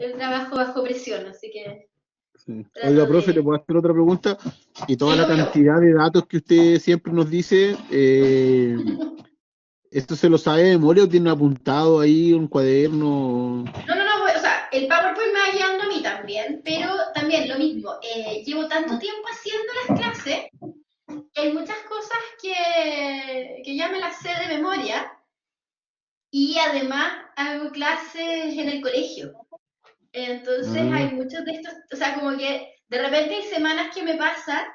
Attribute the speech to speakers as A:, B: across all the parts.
A: el trabajo bajo presión, así que
B: Sí. Oiga,
A: trato
B: profe, ¿le
A: de...
B: puedo hacer otra pregunta? Y toda
A: Sí,
B: la
A: obvio.
B: cantidad de datos que usted siempre nos dice, ¿esto se lo sabe de memoria o tiene apuntado ahí un cuaderno?
A: No, no, no, o sea, el PowerPoint me va guiando a mí también, pero también lo mismo, llevo tanto tiempo haciendo las clases que hay muchas cosas que ya me las sé de memoria y además hago clases en el colegio. Entonces
B: Ah,
A: hay muchos de estos, o sea, como que de repente hay semanas que me pasa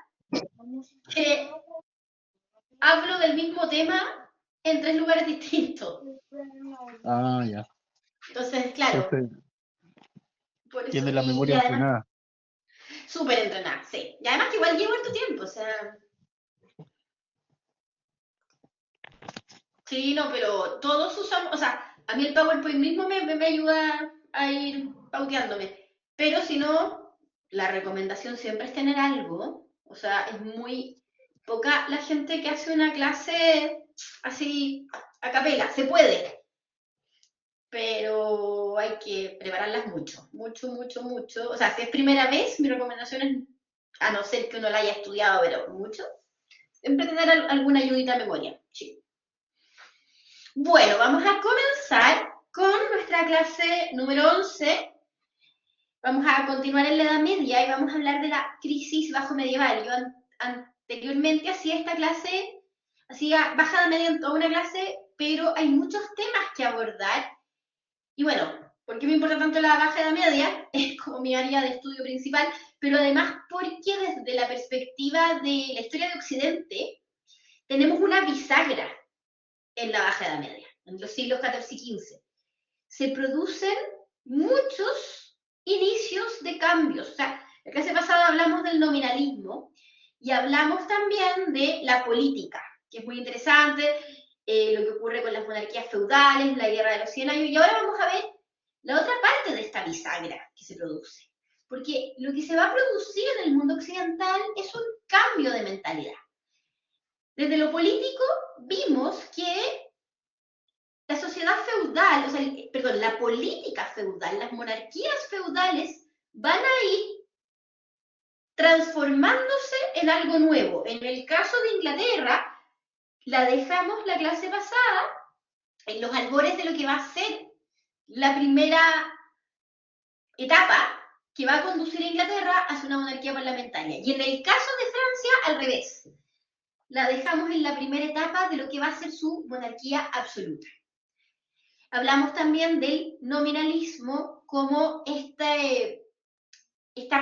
A: que hablo del mismo tema en tres lugares distintos.
B: ya.
A: Entonces, claro,
B: Entonces,
A: por eso,
B: tiene la
A: y
B: memoria
A: además,
B: entrenada.
A: súper entrenada, sí. Y además que igual llevo harto tiempo, o sea, sí, no, pero todos usamos, o sea, a mí el PowerPoint mismo me ayuda a ir pauteándome. Pero si no, la recomendación siempre es tener algo. O sea, es muy poca la gente que hace una clase así a capela. Se puede, pero hay que prepararlas mucho, mucho, mucho, mucho. O sea, si es primera vez, mi recomendación es, a no ser que uno la haya estudiado, pero mucho, siempre tener alguna ayudita de memoria. Sí. Bueno, vamos a comenzar con nuestra clase número 11. Vamos a continuar en la Edad Media y vamos a hablar de la crisis bajo medieval. Yo anteriormente hacía esta clase, hacía baja Edad Media en toda una clase, pero hay muchos temas que abordar. Y bueno, ¿por qué me importa tanto la baja Edad Media? Es como mi área de estudio principal, pero además porque desde la perspectiva de la historia de Occidente, tenemos una bisagra en la Baja Edad Media, en los siglos XIV y XV. Se producen muchos inicios de cambios. O sea, la clase pasada hablamos del nominalismo y hablamos también de la política, que es muy interesante, lo que ocurre con las monarquías feudales, la guerra de los 100 años, y ahora vamos a ver la otra parte de esta bisagra que se produce. Porque lo que se va a producir en el mundo occidental es un cambio de mentalidad. Desde lo político vimos que la sociedad feudal, o sea, perdón, la política feudal, las monarquías feudales van a ir transformándose en algo nuevo. En el caso de Inglaterra, la dejamos la clase pasada en los albores de lo que va a ser la primera etapa que va a conducir a Inglaterra hacia una monarquía parlamentaria. Y en el caso de Francia, al revés. La dejamos en la primera etapa de lo que va a ser su monarquía absoluta. Hablamos también del nominalismo como esta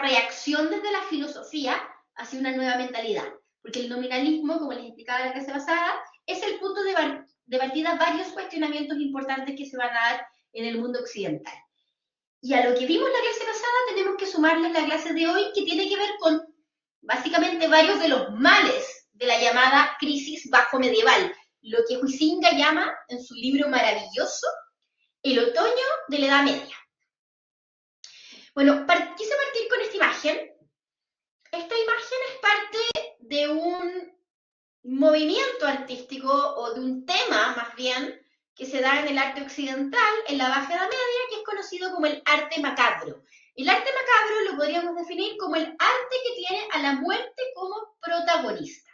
A: reacción desde la filosofía hacia una nueva mentalidad. Porque el nominalismo, como les explicaba en la clase pasada, es el punto de partida varios cuestionamientos importantes que se van a dar en el mundo occidental. Y a lo que vimos la clase pasada tenemos que sumarle la clase de hoy, que tiene que ver con básicamente varios de los males de la llamada crisis bajo medieval, lo que Huizinga llama en su libro maravilloso el otoño de la Edad Media. Bueno, quise partir con esta imagen. Esta imagen es parte de un movimiento artístico o de un tema, más bien, que se da en el arte occidental, en la Baja Edad Media, que es conocido como el arte macabro. El arte macabro lo podríamos definir como el arte que tiene a la muerte como protagonista.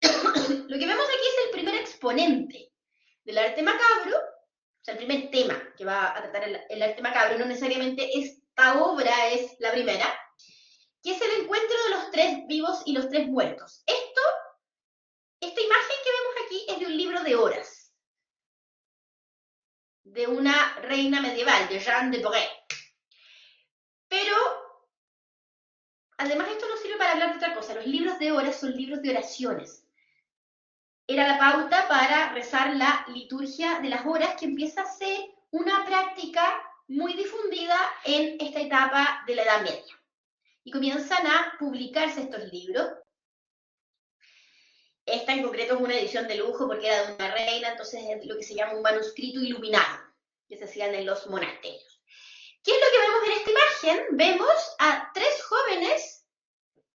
A: Lo que vemos aquí es el primer exponente del arte macabro, o sea, el primer tema que va a tratar el arte macabro, no necesariamente esta obra es la primera, que es el encuentro de los tres vivos y los tres muertos. Esta imagen que vemos aquí es de un libro de horas, de una reina medieval, de Jeanne de Boré. Pero, además esto nos sirve para hablar de otra cosa. Los libros de horas son libros de oraciones. Era la pauta para rezar la liturgia de las horas, que empieza a ser una práctica muy difundida en esta etapa de la Edad Media. Y comienzan a publicarse estos libros. Esta en concreto es una edición de lujo porque era de una reina, entonces es lo que se llama un manuscrito iluminado, que se hacían en los monasterios. ¿Qué es lo que vemos en esta imagen? Vemos a tres jóvenes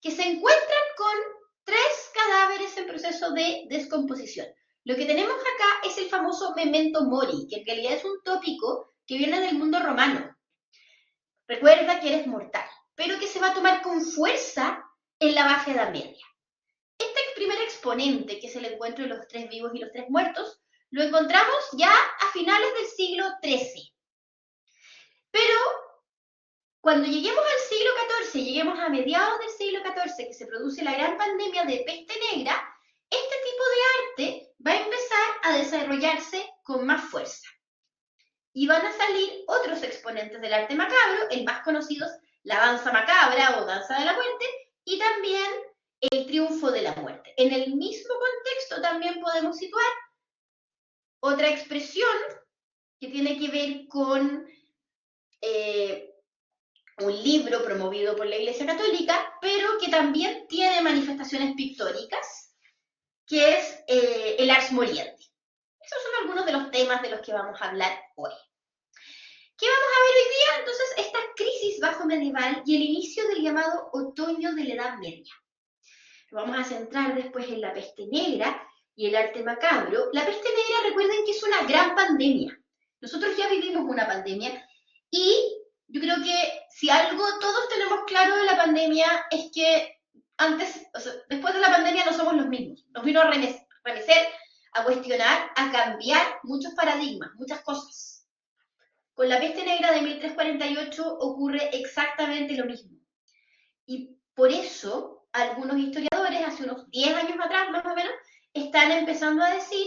A: que se encuentran con tres cadáveres en proceso de descomposición. Lo que tenemos acá es el famoso memento mori, que en realidad es un tópico que viene del mundo romano. Recuerda que eres mortal, pero que se va a tomar con fuerza en la Baja Edad Media. Este primer exponente, que es el encuentro de los tres vivos y los tres muertos, lo encontramos ya a finales del siglo XIII. Pero cuando lleguemos al siglo XIV, lleguemos a mediados del siglo XIV, que se produce la gran pandemia de peste negra, este tipo de arte va a empezar a desarrollarse con más fuerza. Y van a salir otros exponentes del arte macabro, el más conocido es la danza macabra o danza de la muerte, y también el triunfo de la muerte. En el mismo contexto también podemos situar otra expresión que tiene que ver con un libro promovido por la Iglesia Católica, pero que también tiene manifestaciones pictóricas, que es el Ars Moriendi. Esos son algunos de los temas de los que vamos a hablar hoy. ¿Qué vamos a ver hoy día? Entonces, esta crisis bajo medieval y el inicio del llamado otoño de la Edad Media. Nos vamos a centrar después en la peste negra y el arte macabro. La peste negra, recuerden que es una gran pandemia. Nosotros ya vivimos una pandemia y yo creo que si algo todos tenemos claro de la pandemia es que antes, o sea, después de la pandemia no somos los mismos. Nos vino a remecer, a cuestionar, a cambiar muchos paradigmas, muchas cosas. Con la peste negra de 1348 ocurre exactamente lo mismo. Y por eso algunos historiadores, hace unos 10 años atrás más o menos, están empezando a decir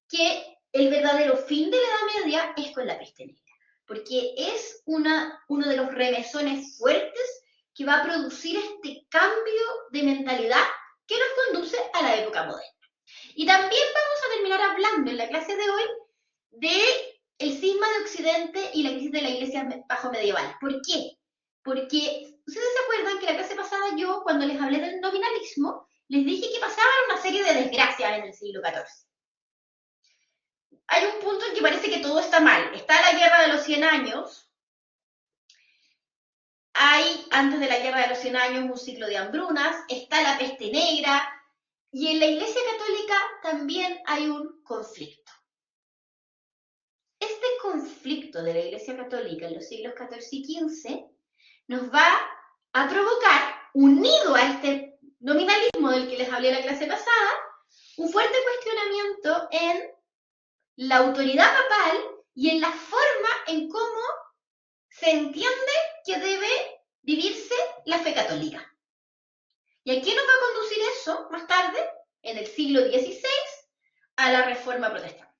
A: que el verdadero fin de la Edad Media es con la peste negra, porque es uno de los remesones fuertes que va a producir este cambio de mentalidad que nos conduce a la época moderna. Y también vamos a terminar hablando en la clase de hoy de el cisma de Occidente y la crisis de la Iglesia bajo medieval. ¿Por qué? Porque ustedes se acuerdan que la clase pasada yo, cuando les hablé del nominalismo, les dije que pasaban una serie de desgracias en el siglo XIV. Hay un punto en que parece que todo está mal. Está la Guerra de los 100 años. Hay, antes de la Guerra de los 100 años, un ciclo de hambrunas. Está la peste negra. Y en la Iglesia Católica también hay un conflicto. Este conflicto de la Iglesia Católica en los siglos XIV y XV nos va a provocar, unido a este nominalismo del que les hablé en la clase pasada, un fuerte cuestionamiento en la autoridad papal y en la forma en cómo se entiende que debe vivirse la fe católica. ¿Y a qué nos va a conducir eso más tarde, en el siglo XVI, a la Reforma Protestante?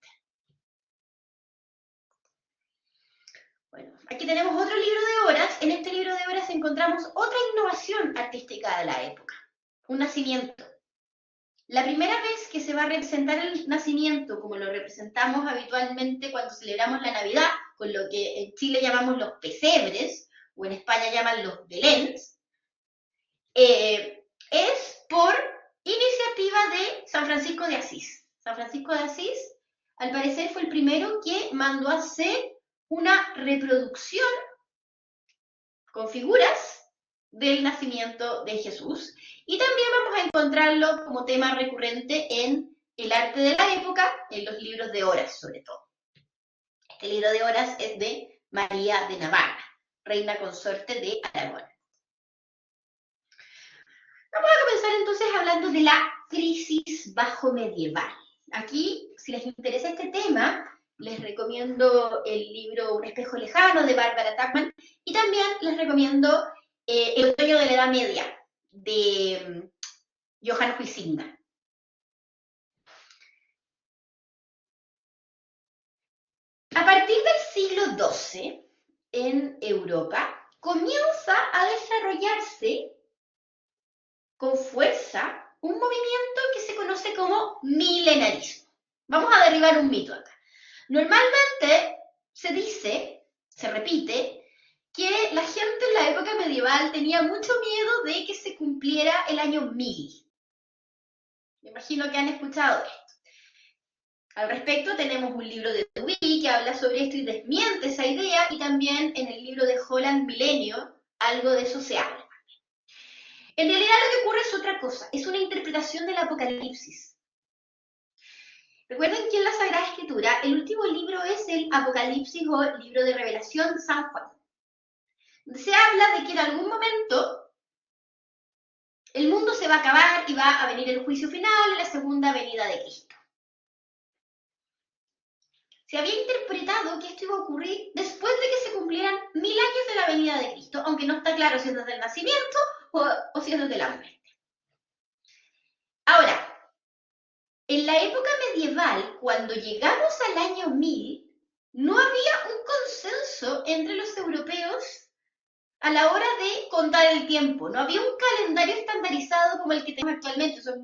A: Bueno, aquí tenemos otro libro de horas. En este libro de horas encontramos otra innovación artística de la época, un nacimiento. La primera vez que se va a representar el nacimiento, como lo representamos habitualmente cuando celebramos la Navidad, con lo que en Chile llamamos los pesebres, o en España llaman los beléns, es por iniciativa de San Francisco de Asís. San Francisco de Asís, al parecer, fue el primero que mandó a hacer una reproducción con figuras del nacimiento de Jesús. Y también vamos a encontrarlo como tema recurrente en el arte de la época, en los libros de horas sobre todo. Este libro de horas es de María de Navarra, reina consorte de Aragón. Vamos a comenzar entonces hablando de la crisis bajo medieval. Aquí, si les interesa este tema, les recomiendo el libro Un espejo lejano de Barbara Tuchman y también les recomiendo El otoño de la Edad Media de Johann Huizinga. A partir del siglo XII, en Europa, comienza a desarrollarse con fuerza un movimiento que se conoce como milenarismo. Vamos a derribar un mito acá. Normalmente se dice, se repite, que la gente en la época medieval tenía mucho miedo de que se cumpliera el año 1000. Me imagino que han escuchado esto. Al respecto tenemos un libro de Dewey que habla sobre esto y desmiente esa idea, y también en el libro de Holland Milenio algo de eso se habla. En realidad lo que ocurre es otra cosa, es una interpretación del Apocalipsis. Recuerden que en la Sagrada Escritura el último libro es el Apocalipsis o libro de Revelación de San Juan. se habla de que en algún momento el mundo se va a acabar y va a venir el juicio final, la segunda venida de Cristo. Se había interpretado que esto iba a ocurrir después de que se cumplieran 1000 años de la venida de Cristo, aunque no está claro si es desde el nacimiento o si es desde la muerte. Ahora, en la época medieval, cuando llegamos al año 1000, no había un consenso entre los europeos a la hora de contar el tiempo. No había un calendario estandarizado como el que tenemos actualmente. Eso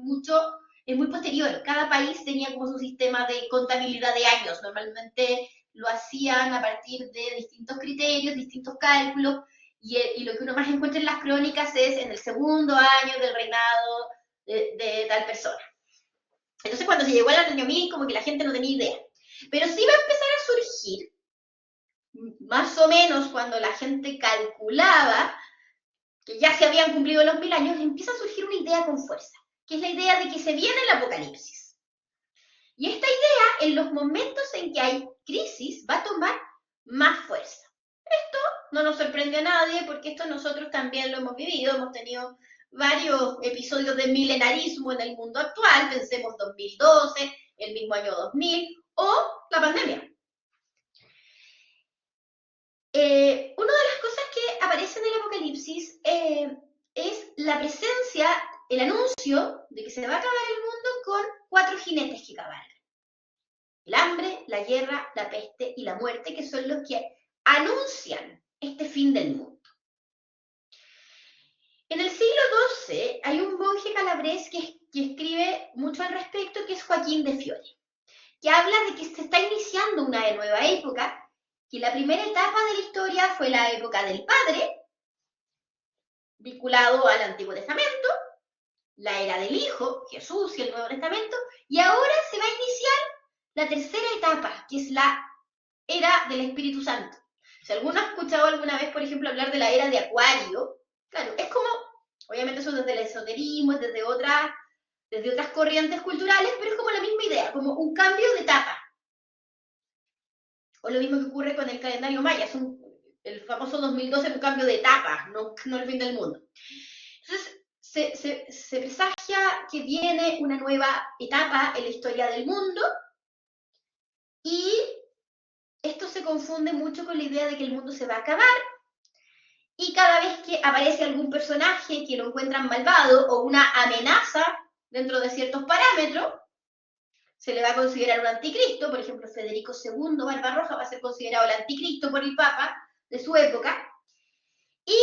A: es muy posterior. Cada país tenía como su sistema de contabilidad de años. Normalmente lo hacían a partir de distintos criterios, distintos cálculos, y lo que uno más encuentra en las crónicas es en el segundo año del reinado de tal persona. Entonces, cuando se llegó al año 1000, como que la gente no tenía idea. Pero sí va a empezar a surgir, más o menos cuando la gente calculaba que ya se habían cumplido los 1000 años, empieza a surgir una idea con fuerza, que es la idea de que se viene el apocalipsis. Y esta idea, en los momentos en que hay crisis, va a tomar más fuerza. Esto no nos sorprende a nadie, porque esto nosotros también lo hemos vivido, hemos tenido varios episodios de milenarismo en el mundo actual, pensemos 2012, el mismo año 2000, o la pandemia. Una de las cosas que aparece en el Apocalipsis es la presencia, el anuncio de que se va a acabar el mundo con 4 jinetes que cabalgan. El hambre, la guerra, la peste y la muerte, que son los que anuncian este fin del mundo. En el siglo XII hay un monje calabrés que escribe mucho al respecto, que es Joaquín de Fiore, que habla de que se está iniciando una nueva época, que la primera etapa de la historia fue la época del Padre, vinculado al Antiguo Testamento, la era del Hijo, Jesús y el Nuevo Testamento, y ahora se va a iniciar la tercera etapa, que es la era del Espíritu Santo. Si alguno ha escuchado alguna vez, por ejemplo, hablar de la era de Acuario, claro, es como, obviamente eso desde el esoterismo, es desde otras corrientes culturales, pero es como la misma idea, como un cambio de etapa. O lo mismo que ocurre con el calendario maya, el famoso 2012 es un cambio de etapa, no el fin del mundo. Entonces, se presagia que viene una nueva etapa en la historia del mundo, y esto se confunde mucho con la idea de que el mundo se va a acabar, y cada vez que aparece algún personaje que lo encuentran malvado o una amenaza dentro de ciertos parámetros, se le va a considerar un anticristo. Por ejemplo, Federico II Barbarroja va a ser considerado el anticristo por el Papa de su época. Y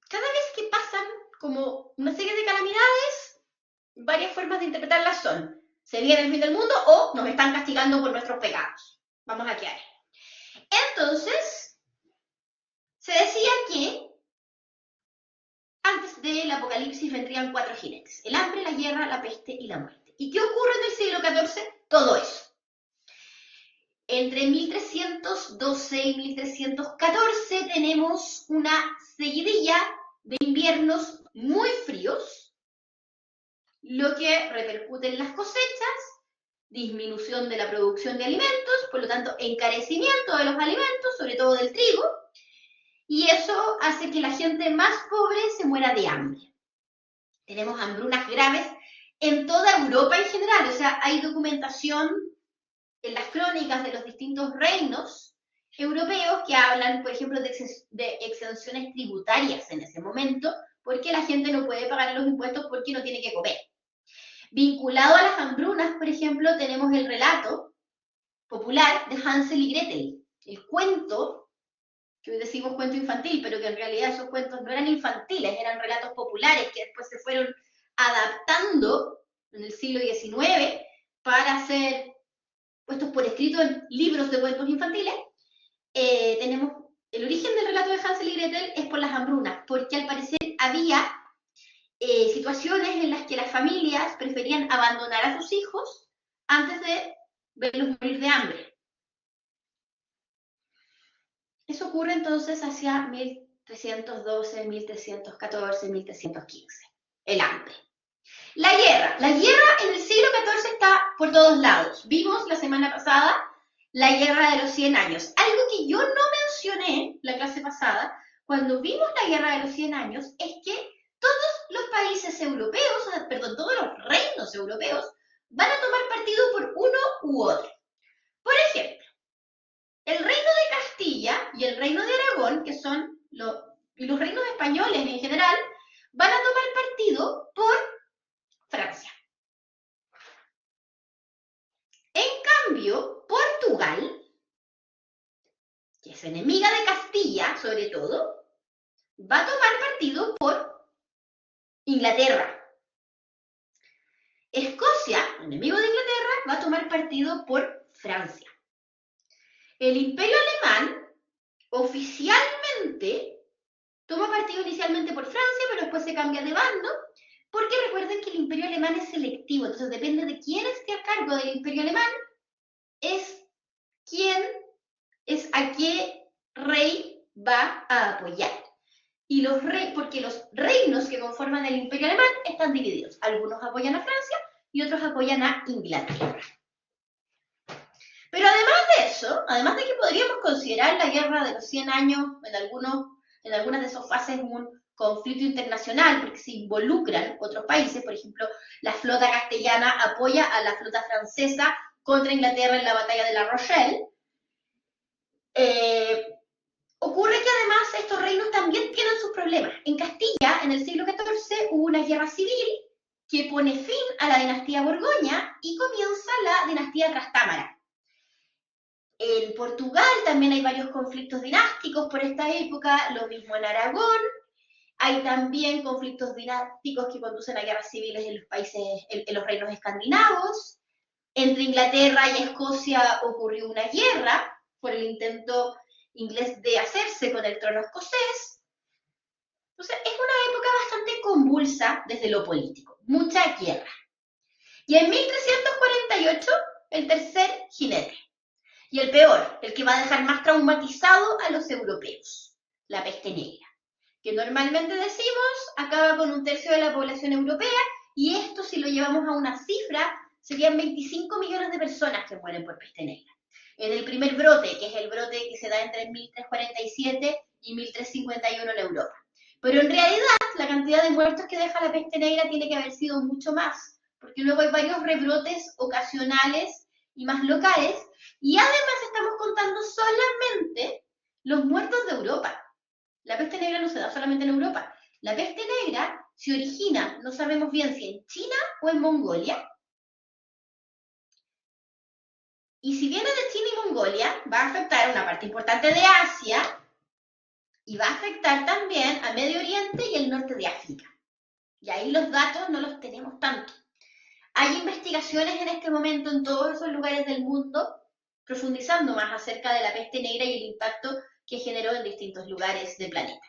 A: cada vez que pasan como una serie de calamidades, varias formas de interpretarlas son: se viene el fin del mundo o nos están castigando por nuestros pecados. Vamos a quedar. Entonces, se decía que antes del apocalipsis vendrían 4 jinetes: el hambre, la guerra, la peste y la muerte. ¿Y qué ocurre en el siglo XIV? Todo eso. Entre 1312 y 1314 tenemos una seguidilla de inviernos muy fríos, lo que repercute en las cosechas, disminución de la producción de alimentos, por lo tanto encarecimiento de los alimentos, sobre todo del trigo, y eso hace que la gente más pobre se muera de hambre. Tenemos hambrunas graves en toda Europa en general, o sea, hay documentación en las crónicas de los distintos reinos europeos que hablan, por ejemplo, de exenciones tributarias en ese momento, porque la gente no puede pagar los impuestos porque no tiene que comer. Vinculado a las hambrunas, por ejemplo, tenemos el relato popular de Hansel y Gretel, el cuento, que hoy decimos cuento infantil, pero que en realidad esos cuentos no eran infantiles, eran relatos populares que después se fueron adaptando en el siglo XIX para ser puestos por escrito en libros de cuentos infantiles. Tenemos el origen del relato de Hansel y Gretel es por las hambrunas, porque al parecer había situaciones en las que las familias preferían abandonar a sus hijos antes de verlos morir de hambre. Eso ocurre entonces hacia 1312, 1314, 1315. El hambre. La guerra en el siglo XIV está por todos lados. Vimos la semana pasada la Guerra de los 100 años. Algo que yo no mencioné la clase pasada, cuando vimos la Guerra de los 100 años, es que todos los países europeos, perdón, todos los reinos europeos, van a tomar partido por uno u otro. Por ejemplo, el reino de Castilla y el reino de Aragón, que son los reinos españoles en general, van a tomar partido por Francia. En cambio, Portugal, que es enemiga de Castilla, sobre todo, va a tomar partido por Inglaterra. Escocia, enemigo de Inglaterra, va a tomar partido por Francia. El Imperio Alemán oficialmente toma partido inicialmente por Francia, pero después se cambia de bando, porque recuerden que el Imperio Alemán es selectivo, entonces depende de quién esté a cargo del Imperio Alemán, es a qué rey va a apoyar. Y porque los reinos que conforman el Imperio Alemán están divididos. Algunos apoyan a Francia y otros apoyan a Inglaterra. Pero además de eso, además de que podríamos considerar la Guerra de los 100 años en algunas de esas fases un conflicto internacional, porque se involucran otros países, por ejemplo, la flota castellana apoya a la flota francesa contra Inglaterra en la batalla de La Rochelle. Ocurre que además estos reinos también tienen sus problemas. En Castilla, en el siglo XIV, hubo una guerra civil que pone fin a la dinastía Borgoña y comienza la dinastía Trastámara. En Portugal también hay varios conflictos dinásticos por esta época, lo mismo en Aragón. Hay también conflictos dinásticos que conducen a guerras civiles en los países, en los reinos escandinavos. Entre Inglaterra y Escocia ocurrió una guerra por el intento inglés de hacerse con el trono escocés. Entonces, es una época bastante convulsa desde lo político, mucha guerra. Y en 1348, el tercer jinete. Y el peor, el que va a dejar más traumatizado a los europeos, la peste negra, que normalmente decimos acaba con 1/3 de la población europea, y esto, si lo llevamos a una cifra, serían 25 millones de personas que mueren por peste negra. En el primer brote, que es el brote que se da entre 1347 y 1351 en Europa. Pero en realidad, la cantidad de muertos que deja la peste negra tiene que haber sido mucho más, porque luego hay varios rebrotes ocasionales y más locales, y además estamos contando solamente los muertos de Europa. La peste negra no se da solamente en Europa. La peste negra se origina, no sabemos bien si en China o en Mongolia. Y si viene de China y Mongolia, va a afectar a una parte importante de Asia y va a afectar también a Medio Oriente y el norte de África. Y ahí los datos no los tenemos tanto. Hay investigaciones en este momento en todos esos lugares del mundo profundizando más acerca de la peste negra y el impacto que generó en distintos lugares del planeta.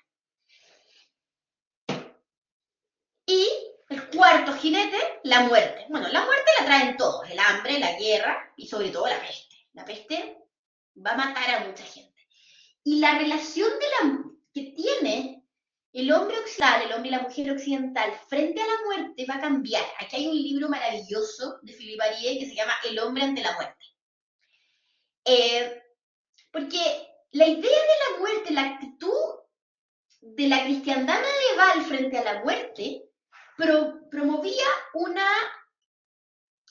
A: Y el cuarto jinete, la muerte. Bueno, la muerte la traen todos, el hambre, la guerra y sobre todo la peste. La peste va a matar a mucha gente. Y la relación que tiene el hombre occidental, el hombre y la mujer occidental frente a la muerte va a cambiar. Aquí hay un libro maravilloso de Philippe Arié que se llama El hombre ante la muerte. Porque la idea de la muerte, la actitud de la cristiandad medieval frente a la muerte, promovía una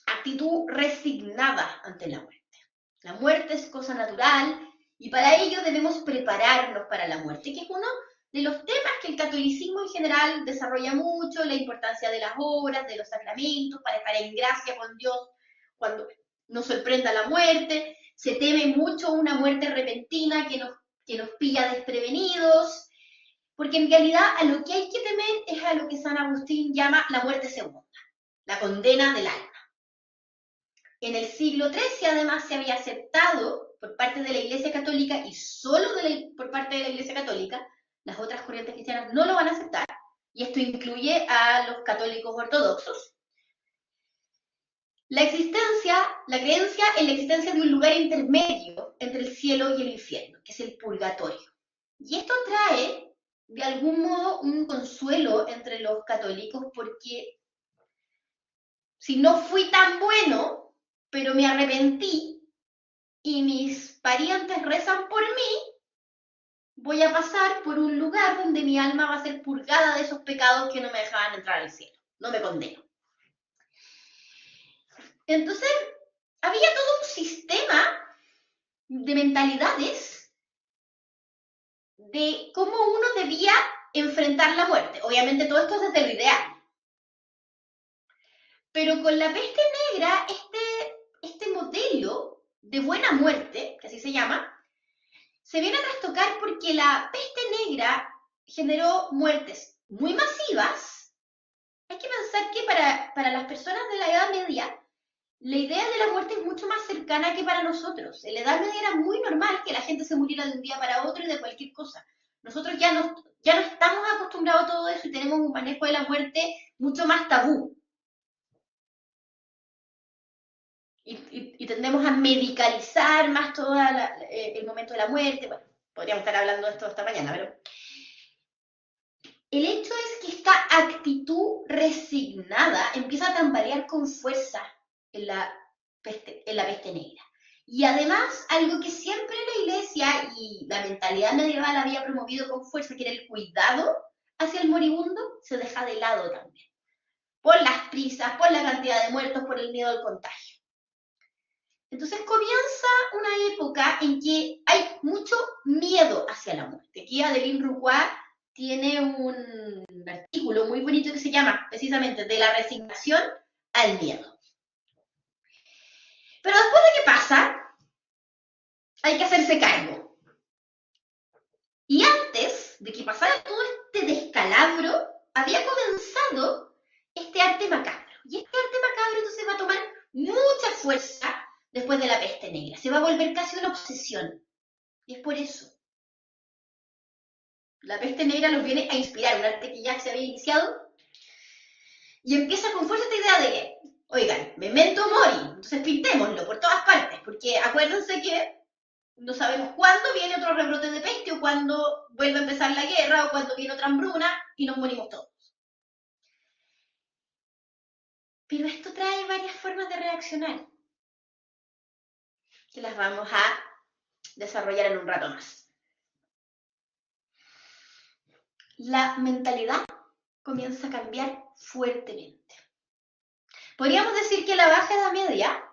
A: actitud resignada ante la muerte. La muerte es cosa natural y para ello debemos prepararnos para la muerte, que es uno de los temas que el catolicismo en general desarrolla mucho, la importancia de las obras, de los sacramentos, para estar en gracia con Dios cuando nos sorprenda la muerte. Se teme mucho una muerte repentina que nos pilla desprevenidos, porque en realidad a lo que hay que temer es a lo que San Agustín llama la muerte segunda, la condena del alma. En el siglo XIII además se había aceptado por parte de la Iglesia Católica y solo por parte de la Iglesia Católica, las otras corrientes cristianas no lo van a aceptar, y esto incluye a los católicos ortodoxos, la creencia en la existencia de un lugar intermedio entre el cielo y el infierno, que es el purgatorio. Y esto trae, de algún modo, un consuelo entre los católicos, porque si no fui tan bueno, pero me arrepentí, y mis parientes rezan por mí, voy a pasar por un lugar donde mi alma va a ser purgada de esos pecados que no me dejaban entrar al cielo, no me condeno. Entonces, había todo un sistema de mentalidades de cómo uno debía enfrentar la muerte. Obviamente todo esto es desde lo ideal. Pero con la peste negra, este modelo de buena muerte, que así se llama, se viene a trastocar porque la peste negra generó muertes muy masivas. Hay que pensar que para las personas de la Edad Media, la idea de la muerte es mucho más cercana que para nosotros. En la Edad Media era muy normal que la gente se muriera de un día para otro y de cualquier cosa. Nosotros ya no estamos acostumbrados a todo eso y tenemos un manejo de la muerte mucho más tabú. Y tendemos a medicalizar más todo el momento de la muerte. Bueno, podríamos estar hablando de esto esta mañana, pero el hecho es que esta actitud resignada empieza a tambalear con fuerza en la peste negra. Y además, algo que siempre la Iglesia y la mentalidad medieval había promovido con fuerza, que era el cuidado hacia el moribundo, se deja de lado también. Por las prisas, por la cantidad de muertos, por el miedo al contagio. Entonces comienza una época en que hay mucho miedo hacia la muerte. Aquí Adeline Roucoux tiene un artículo muy bonito que se llama precisamente de la resignación al miedo. Pero después de qué pasa, hay que hacerse cargo. Y antes de que pasara todo este descalabro, había comenzado este arte macabro. Y este arte macabro entonces va a tomar mucha fuerza después de la peste negra. Se va a volver casi una obsesión. Y es por eso. La peste negra los viene a inspirar, un arte que ya se había iniciado, y empieza con fuerza esta idea de que, oigan, memento mori, entonces pintémoslo por todas partes, porque acuérdense que no sabemos cuándo viene otro rebrote de peste, o cuándo vuelve a empezar la guerra, o cuándo viene otra hambruna, y nos morimos todos. Pero esto trae varias formas de reaccionar, que las vamos a desarrollar en un rato más. La mentalidad comienza a cambiar fuertemente. Podríamos decir que la Baja Edad Media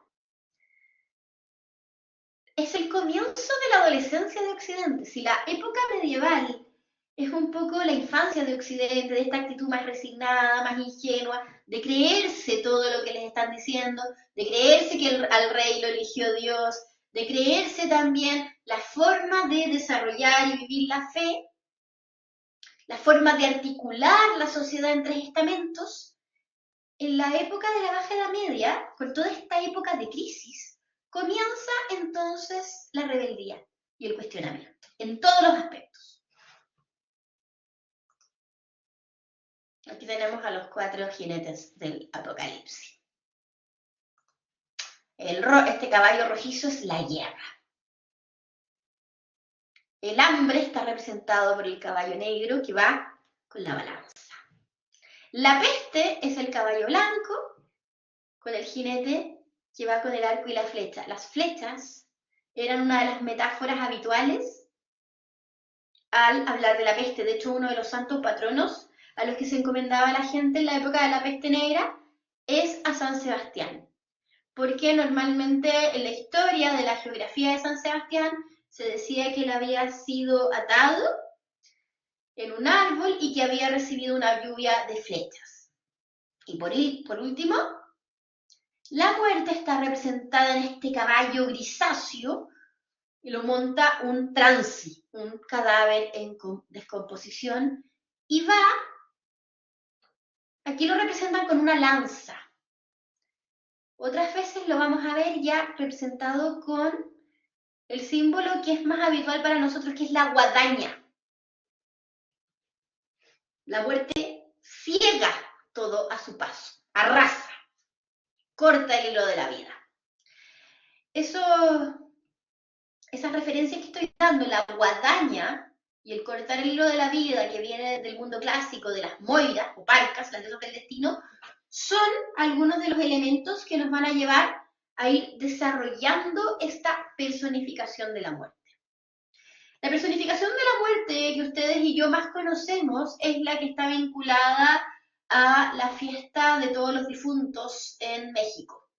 A: es el comienzo de la adolescencia de Occidente. Si la época medieval es un poco la infancia de Occidente, de esta actitud más resignada, más ingenua, de creerse todo lo que les están diciendo, de creerse que al rey lo eligió Dios, de creerse también la forma de desarrollar y vivir la fe, la forma de articular la sociedad en 3 estamentos. En la época de la Baja Edad Media, con toda esta época de crisis, comienza entonces la rebeldía y el cuestionamiento, en todos los aspectos. Aquí tenemos a los 4 jinetes del Apocalipsis. Este caballo rojizo es la guerra. El hambre está representado por el caballo negro que va con la balanza. La peste es el caballo blanco con el jinete que va con el arco y la flecha. Las flechas eran una de las metáforas habituales al hablar de la peste. De hecho, uno de los santos patronos a los que se encomendaba la gente en la época de la peste negra es a San Sebastián. Porque normalmente en la historia de la geografía de San Sebastián se decía que él había sido atado en un árbol y que había recibido una lluvia de flechas. Y por último, la muerte está representada en este caballo grisáceo y lo monta un transi, un cadáver en descomposición, y va, aquí lo representan con una lanza. Otras veces lo vamos a ver ya representado con el símbolo que es más habitual para nosotros, que es la guadaña. La muerte ciega todo a su paso, arrasa, corta el hilo de la vida. Esas referencias que estoy dando, la guadaña y el cortar el hilo de la vida, que viene del mundo clásico de las moiras o parcas, las diosas del destino, son algunos de los elementos que nos van a llevar a ir desarrollando esta personificación de la muerte. La personificación de la muerte que ustedes y yo más conocemos es la que está vinculada a la fiesta de todos los difuntos en México.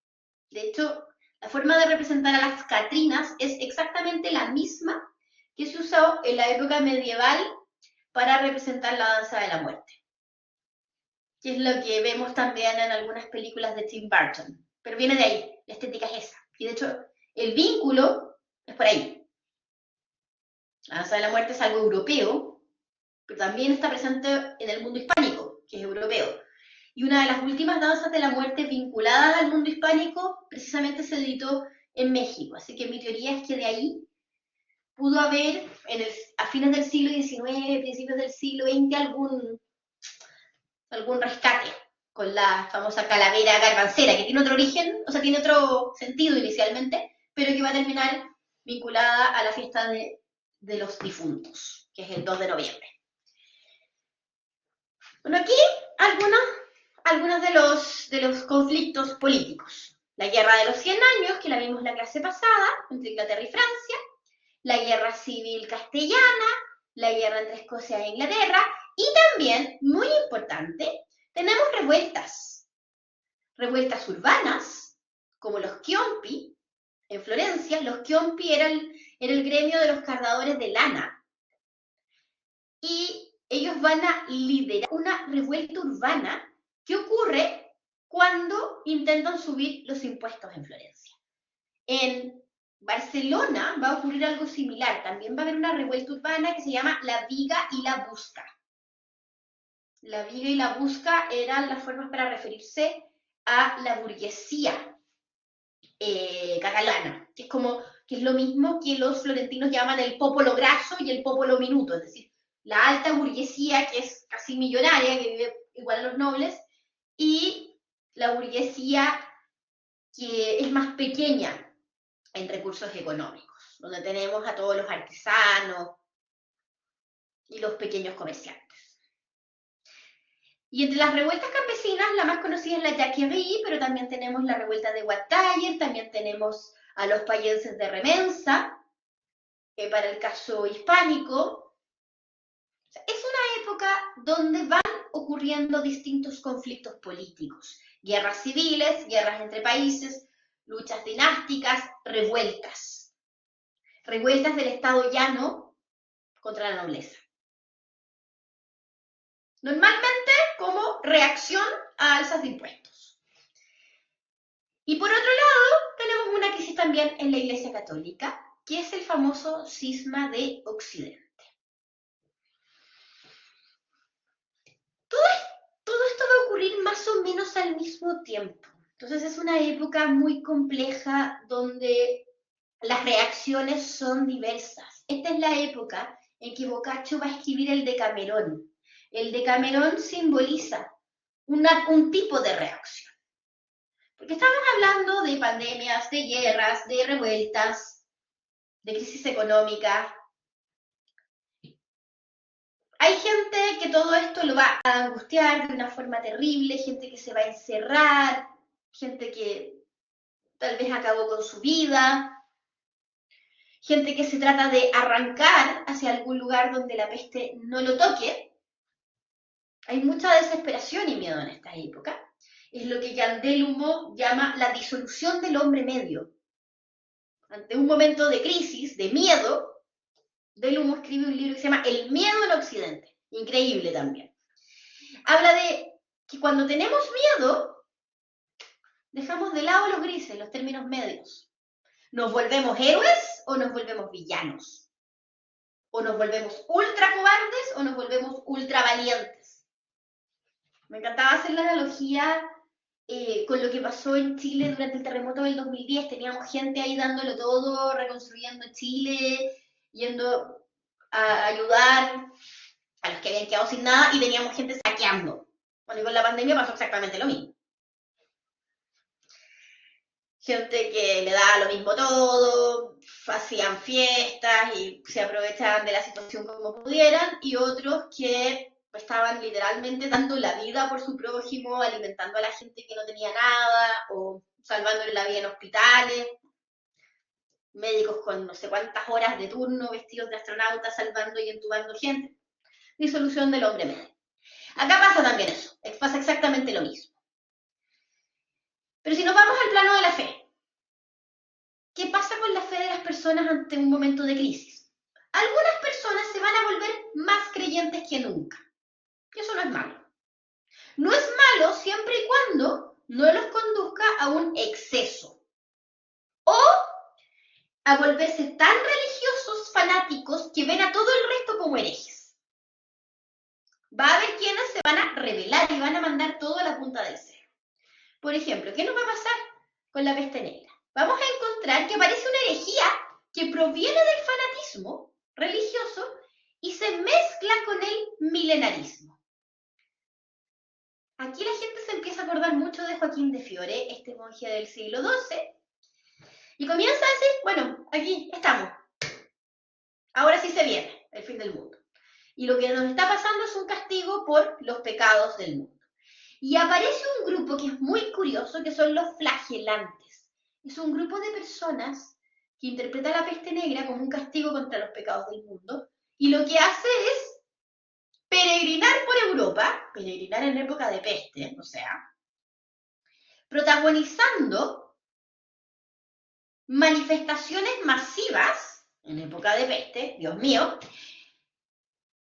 A: De hecho, la forma de representar a las Catrinas es exactamente la misma que se usó en la época medieval para representar la danza de la muerte, que es lo que vemos también en algunas películas de Tim Burton. Pero viene de ahí, la estética es esa. Y de hecho, el vínculo es por ahí. La danza de la muerte es algo europeo, pero también está presente en el mundo hispánico, que es europeo. Y una de las últimas danzas de la muerte vinculadas al mundo hispánico precisamente se editó en México. Así que mi teoría es que de ahí pudo haber, a fines del siglo XIX, principios del siglo XX, algún rescate con la famosa calavera garbancera, que tiene otro origen, o sea, tiene otro sentido inicialmente, pero que va a terminar vinculada a la fiesta de los difuntos, que es el 2 de noviembre. Bueno, aquí algunos de los conflictos políticos. La Guerra de los 100 años, que la vimos la clase pasada, entre Inglaterra y Francia, la Guerra Civil Castellana, la guerra entre Escocia e Inglaterra, y también, muy importante, tenemos revueltas urbanas, como los Chiompi, en Florencia. Los Chiompi era el gremio de los cardadores de lana, y ellos van a liderar una revuelta urbana que ocurre cuando intentan subir los impuestos en Florencia. En Barcelona va a ocurrir algo similar, también va a haber una revuelta urbana que se llama la Viga y la Busca. La Viga y la Busca eran las formas para referirse a la burguesía catalana, que es lo mismo que los florentinos llaman el popolo grasso y el popolo minuto, es decir, la alta burguesía, que es casi millonaria, que vive igual a los nobles, y la burguesía que es más pequeña en recursos económicos, donde tenemos a todos los artesanos y los pequeños comerciantes. Y entre las revueltas campesinas, la más conocida es la Jacquerie, pero también tenemos la revuelta de Guataller, también tenemos a los payenses de Remensa, para el caso hispánico. Es una época donde van ocurriendo distintos conflictos políticos, guerras civiles, guerras entre países, luchas dinásticas, revueltas del Estado llano contra la nobleza. Normalmente como reacción a alzas de impuestos. Y por otro lado, tenemos una crisis también en la Iglesia Católica, que es el famoso cisma de Occidente. Todo esto va a ocurrir más o menos al mismo tiempo. Entonces es una época muy compleja donde las reacciones son diversas. Esta es la época en que Boccaccio va a escribir el Decamerón. El Decamerón simboliza un tipo de reacción. Porque estamos hablando de pandemias, de guerras, de revueltas, de crisis económica. Hay gente que todo esto lo va a angustiar de una forma terrible, gente que se va a encerrar, gente que tal vez acabó con su vida, gente que se trata de arrancar hacia algún lugar donde la peste no lo toque. Hay mucha desesperación y miedo en esta época. Es lo que Candelum llama la disolución del hombre medio. Ante un momento de crisis, de miedo, Delum escribe un libro que se llama El miedo en Occidente. Increíble también. Habla de que cuando tenemos miedo, dejamos de lado los grises, los términos medios. ¿Nos volvemos héroes o nos volvemos villanos? ¿O nos volvemos ultra cobardes o nos volvemos ultra valientes? Me encantaba hacer la analogía con lo que pasó en Chile durante el terremoto del 2010. Teníamos gente ahí dándolo todo, reconstruyendo Chile, yendo a ayudar a los que habían quedado sin nada, y teníamos gente saqueando. Bueno, y con la pandemia pasó exactamente lo mismo. Gente que le daba lo mismo todo, hacían fiestas y se aprovechaban de la situación como pudieran, y otros que estaban literalmente dando la vida por su prójimo, alimentando a la gente que no tenía nada, o salvándole la vida en hospitales, médicos con no sé cuántas horas de turno, vestidos de astronautas, salvando y entubando gente. Disolución del hombre medio. Acá pasa también eso, pasa exactamente lo mismo. Pero si nos vamos al plano de la fe, ¿qué pasa con la fe de las personas ante un momento de crisis? Algunas personas se van a volver más creyentes que nunca. Y eso no es malo. No es malo siempre y cuando no los conduzca a un exceso. O a volverse tan religiosos fanáticos que ven a todo el resto como herejes. Va a haber quienes se van a rebelar y van a mandar todo a la punta del cerro. Por ejemplo, ¿qué nos va a pasar con la peste negra? Vamos a encontrar que aparece una herejía que proviene del fanatismo religioso y se mezcla con el milenarismo. Aquí la gente se empieza a acordar mucho de Joaquín de Fiore, este monje del siglo XII, y comienza a decir, bueno, aquí estamos. Ahora sí se viene el fin del mundo. Y lo que nos está pasando es un castigo por los pecados del mundo. Y aparece un grupo que es muy curioso, que son los flagelantes. Es un grupo de personas que interpreta la peste negra como un castigo contra los pecados del mundo, y lo que hace es peregrinar por Europa, peregrinar en época de peste, o sea, protagonizando manifestaciones masivas en época de peste, Dios mío,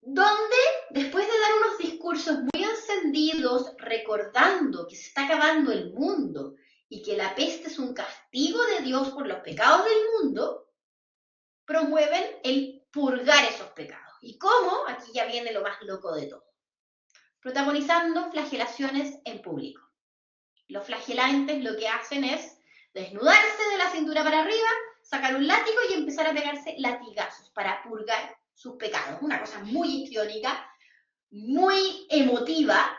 A: donde después de dar unos discursos muy encendidos, recordando que se está acabando el mundo y que la peste es un castigo de Dios por los pecados del mundo, promueven el purgar esos pecados. ¿Y cómo? Aquí ya viene lo más loco de todo. Protagonizando flagelaciones en público. Los flagelantes lo que hacen es desnudarse de la cintura para arriba, sacar un látigo y empezar a pegarse latigazos para purgar sus pecados. Una cosa muy histriónica, muy emotiva,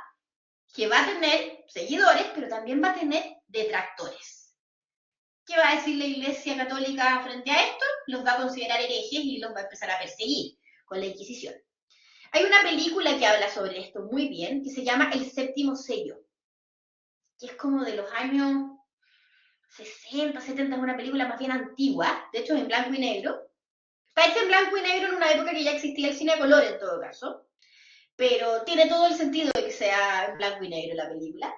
A: que va a tener seguidores, pero también va a tener detractores. ¿Qué va a decir la Iglesia Católica frente a esto? Los va a considerar herejes y los va a empezar a perseguir con la Inquisición. Hay una película que habla sobre esto muy bien, que se llama El Séptimo Sello, que es como de los años 60, 70, es una película más bien antigua, de hecho es en blanco y negro. Está hecha en blanco y negro en una época que ya existía el cine a color en todo caso, pero tiene todo el sentido de que sea en blanco y negro la película.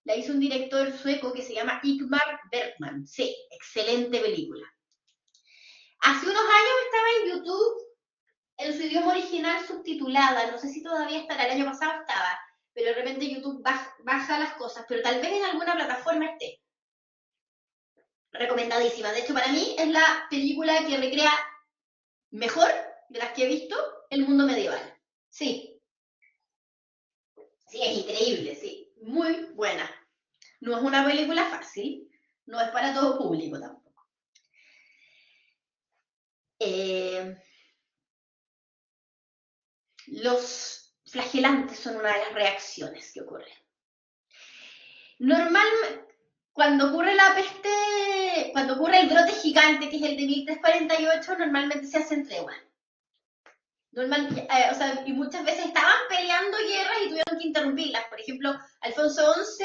A: La hizo un director sueco que se llama Ingmar Bergman. Sí, excelente película. Hace unos años estaba en YouTube en su idioma original subtitulada, no sé si todavía estará, el año pasado estaba, pero de repente YouTube baja las cosas, pero tal vez en alguna plataforma esté. Recomendadísima. De hecho, para mí es la película que recrea mejor de las que he visto el mundo medieval. Sí. Sí, es increíble, sí. Muy buena. No es una película fácil, no es para todo público tampoco. Los flagelantes son una de las reacciones que ocurren. Normalmente, cuando ocurre la peste, cuando ocurre el brote gigante, que es el de 1348, normalmente se hacen treguas. Y muchas veces estaban peleando guerras y tuvieron que interrumpirlas. Por ejemplo, Alfonso XI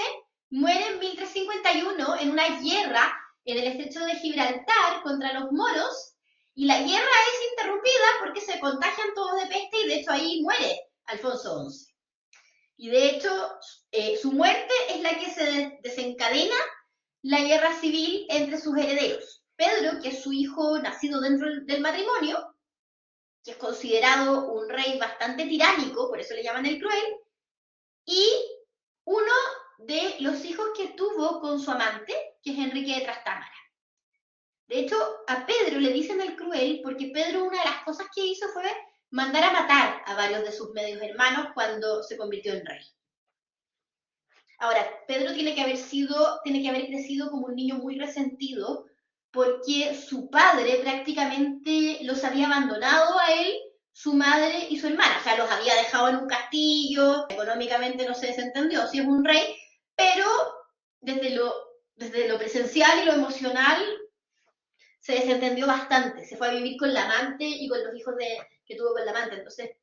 A: muere en 1351 en una guerra en el estrecho de Gibraltar contra los moros, y la guerra es interrumpida porque se contagian todos de peste, y de hecho ahí muere Alfonso XI. Y de hecho, su muerte es la que se desencadena la guerra civil entre sus herederos. Pedro, que es su hijo nacido dentro del matrimonio, que es considerado un rey bastante tiránico, por eso le llaman el cruel, y uno de los hijos que tuvo con su amante, que es Enrique de Trastámara. De hecho, a Pedro le dicen el cruel porque Pedro, una de las cosas que hizo fue mandar a matar a varios de sus medios hermanos cuando se convirtió en rey. Ahora, Pedro tiene que haber crecido como un niño muy resentido, porque su padre prácticamente los había abandonado a él, su madre y su hermana. O sea, los había dejado en un castillo, económicamente no se desentendió, sí es un rey, pero desde lo presencial y lo emocional se desentendió bastante. Se fue a vivir con la amante y con los hijos que tuvo con la amante. Entonces,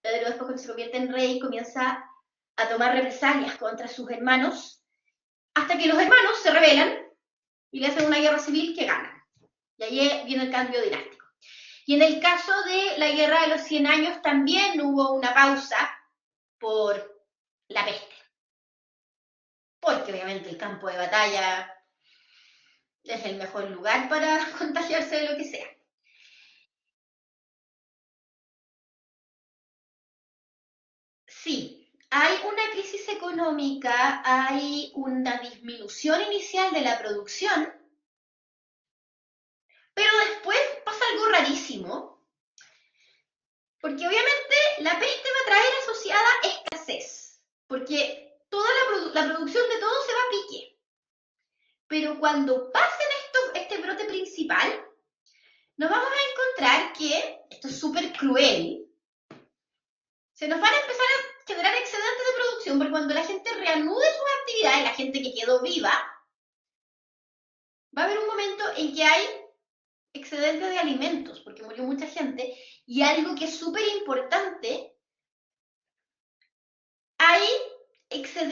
A: Pedro, después cuando se convierte en rey, comienza a tomar represalias contra sus hermanos, hasta que los hermanos se rebelan y le hacen una guerra civil que ganan. Y ahí viene el cambio dinástico. Y en el caso de la Guerra de los 100 años también hubo una pausa por la peste. Porque obviamente el campo de batalla es el mejor lugar para contagiarse de lo que sea. Sí, hay una crisis económica, hay una disminución inicial de la producción, pero después pasa algo rarísimo, porque obviamente la peste va a traer asociada escasez, porque toda la producción de todo se va a pique. Pero cuando pasen este brote principal, nos vamos a encontrar que, esto es súper cruel, se nos van a empezar a generar excedentes de producción, porque cuando la gente reanude sus actividades, la gente que quedó viva, va a haber un momento en que hay excedente de alimentos, porque murió mucha gente, y algo que es súper importante, hay escasez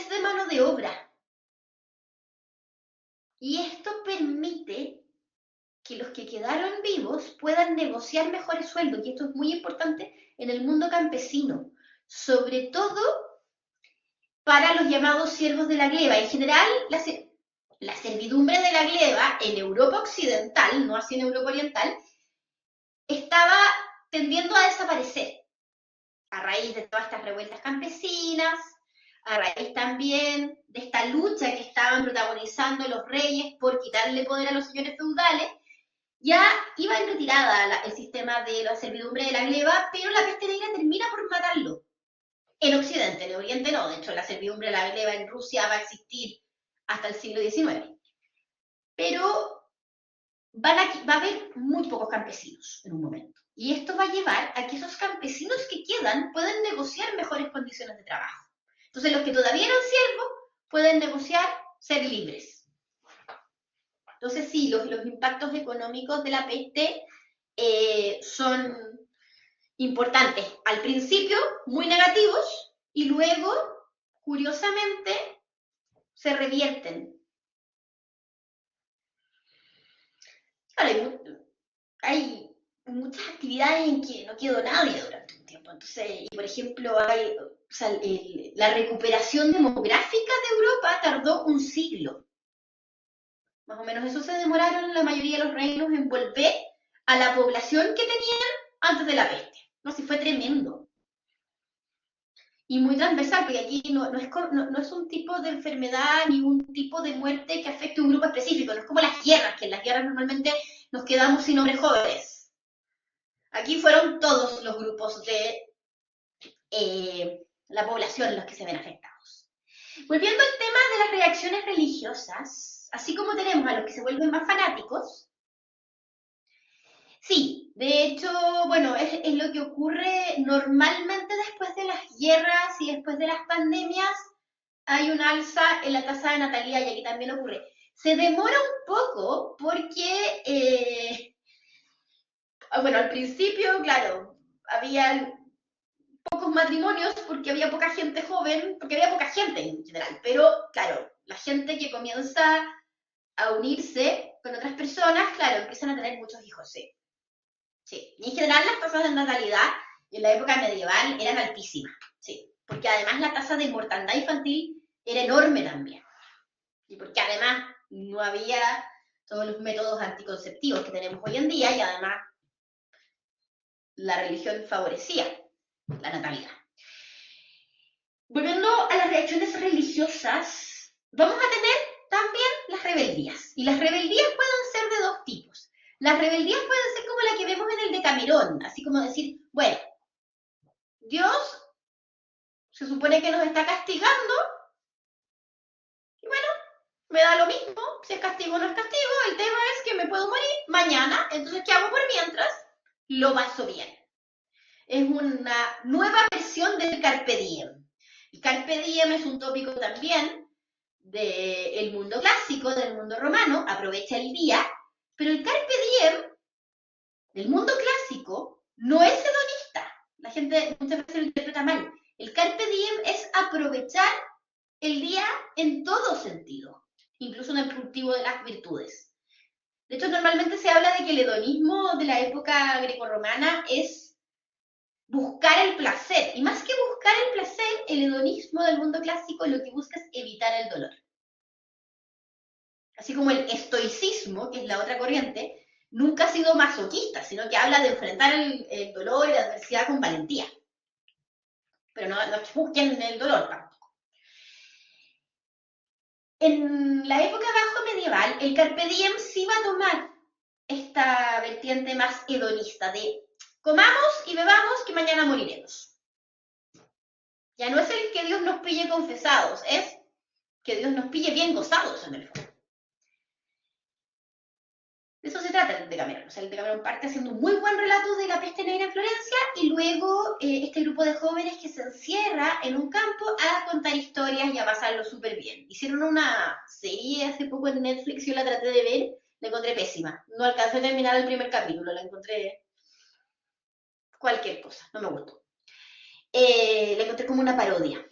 A: de mano de obra. Y esto permite que los que quedaron vivos puedan negociar mejores sueldos, y esto es muy importante en el mundo campesino, sobre todo para los llamados siervos de la gleba. En general, la servidumbre de la gleba en Europa occidental, no así en Europa oriental, estaba tendiendo a desaparecer a raíz de todas estas revueltas campesinas, a raíz también de esta lucha que estaban protagonizando los reyes por quitarle poder a los señores feudales. Ya iba en retirada el sistema de la servidumbre de la gleba, pero la peste negra termina por matarlo. En Occidente, en Oriente no. De hecho, la servidumbre de la gleba en Rusia va a existir hasta el siglo XIX. Pero va a haber muy pocos campesinos en un momento. Y esto va a llevar a que esos campesinos que quedan pueden negociar mejores condiciones de trabajo. Entonces, los que todavía eran siervos pueden negociar ser libres. Entonces, sí, los impactos económicos de la peste son importantes. Al principio, muy negativos, y luego, curiosamente, se revierten. Claro, hay muchas actividades en que no quedó nadie durante un tiempo. Entonces, por ejemplo, la recuperación demográfica de Europa tardó un siglo. Más o menos eso se demoraron la mayoría de los reinos en volver a la población que tenían antes de la peste. No, sí fue tremendo. Y muy transversal, porque aquí no es un tipo de enfermedad ni un tipo de muerte que afecte a un grupo específico. No es como las guerras, que en las guerras normalmente nos quedamos sin hombres jóvenes. Aquí fueron todos los grupos de la población los que se ven afectados. Volviendo al tema de las reacciones religiosas, así como tenemos a los que se vuelven más fanáticos, sí, de hecho, bueno, es lo que ocurre normalmente después de las guerras y después de las pandemias, hay un alza en la tasa de natalidad, y aquí también ocurre. Se demora un poco porque, bueno, al principio, claro, había pocos matrimonios porque había poca gente joven, porque había poca gente en general, pero claro, la gente que comienza a unirse con otras personas, claro, empiezan a tener muchos hijos, sí. Sí, y en general las tasas de natalidad en la época medieval eran altísimas, sí, porque además la tasa de mortandad infantil era enorme también, y porque además no había todos los métodos anticonceptivos que tenemos hoy en día, y además la religión favorecía la natalidad. Volviendo a las reacciones religiosas, vamos a tener también las rebeldías, y las rebeldías pueden ser de dos tipos. Las rebeldías pueden ser como la que vemos en el Decamerón, así como decir, bueno, Dios se supone que nos está castigando, y bueno, me da lo mismo, si es castigo o no es castigo, el tema es que me puedo morir mañana, entonces ¿qué hago por mientras? Lo paso bien. Es una nueva versión del Carpe Diem. El Carpe Diem es un tópico también del mundo clásico, del mundo romano, aprovecha el día, pero el Carpe Diem del mundo clásico no es hedonista. La gente muchas veces lo interpreta mal. El Carpe Diem es aprovechar el día en todo sentido, incluso en el cultivo de las virtudes. De hecho, normalmente se habla de que el hedonismo de la época grecorromana es buscar el placer, y más que buscar el placer, el hedonismo del mundo clásico lo que busca es evitar el dolor. Así como el estoicismo, que es la otra corriente, nunca ha sido masoquista, sino que habla de enfrentar el dolor y la adversidad con valentía. Pero no busquen el dolor tampoco. En la época bajo medieval, el Carpe Diem sí va a tomar esta vertiente más hedonista de comamos y bebamos que mañana moriremos. Ya no es el que Dios nos pille confesados, es que Dios nos pille bien gozados en el fondo. De eso se trata el Decamerón. O sea, el Decamerón parte haciendo un muy buen relato de la peste negra en Florencia y luego este grupo de jóvenes que se encierra en un campo a contar historias y a pasarlo súper bien. Hicieron una serie hace poco en Netflix, yo la traté de ver, la encontré pésima. No alcancé a terminar el primer capítulo, la encontré cualquier cosa, no me gustó. La encontré como una parodia.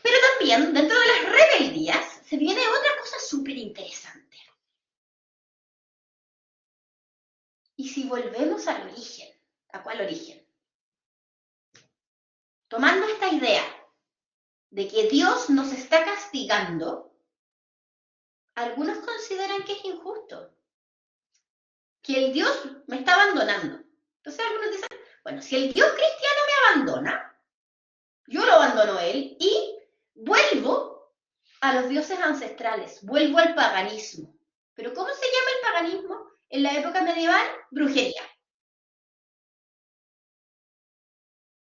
A: Pero también, dentro de las rebeldías, se viene otra cosa súper interesante. Y si volvemos al origen, ¿a cuál origen? Tomando esta idea de que Dios nos está castigando, algunos consideran que es injusto, que el Dios me está abandonando. Entonces algunos dicen, bueno, si el Dios cristiano me abandona, yo lo abandono a él y vuelvo a los dioses ancestrales, vuelvo al paganismo. ¿Pero cómo se llama el paganismo en la época medieval? Brujería.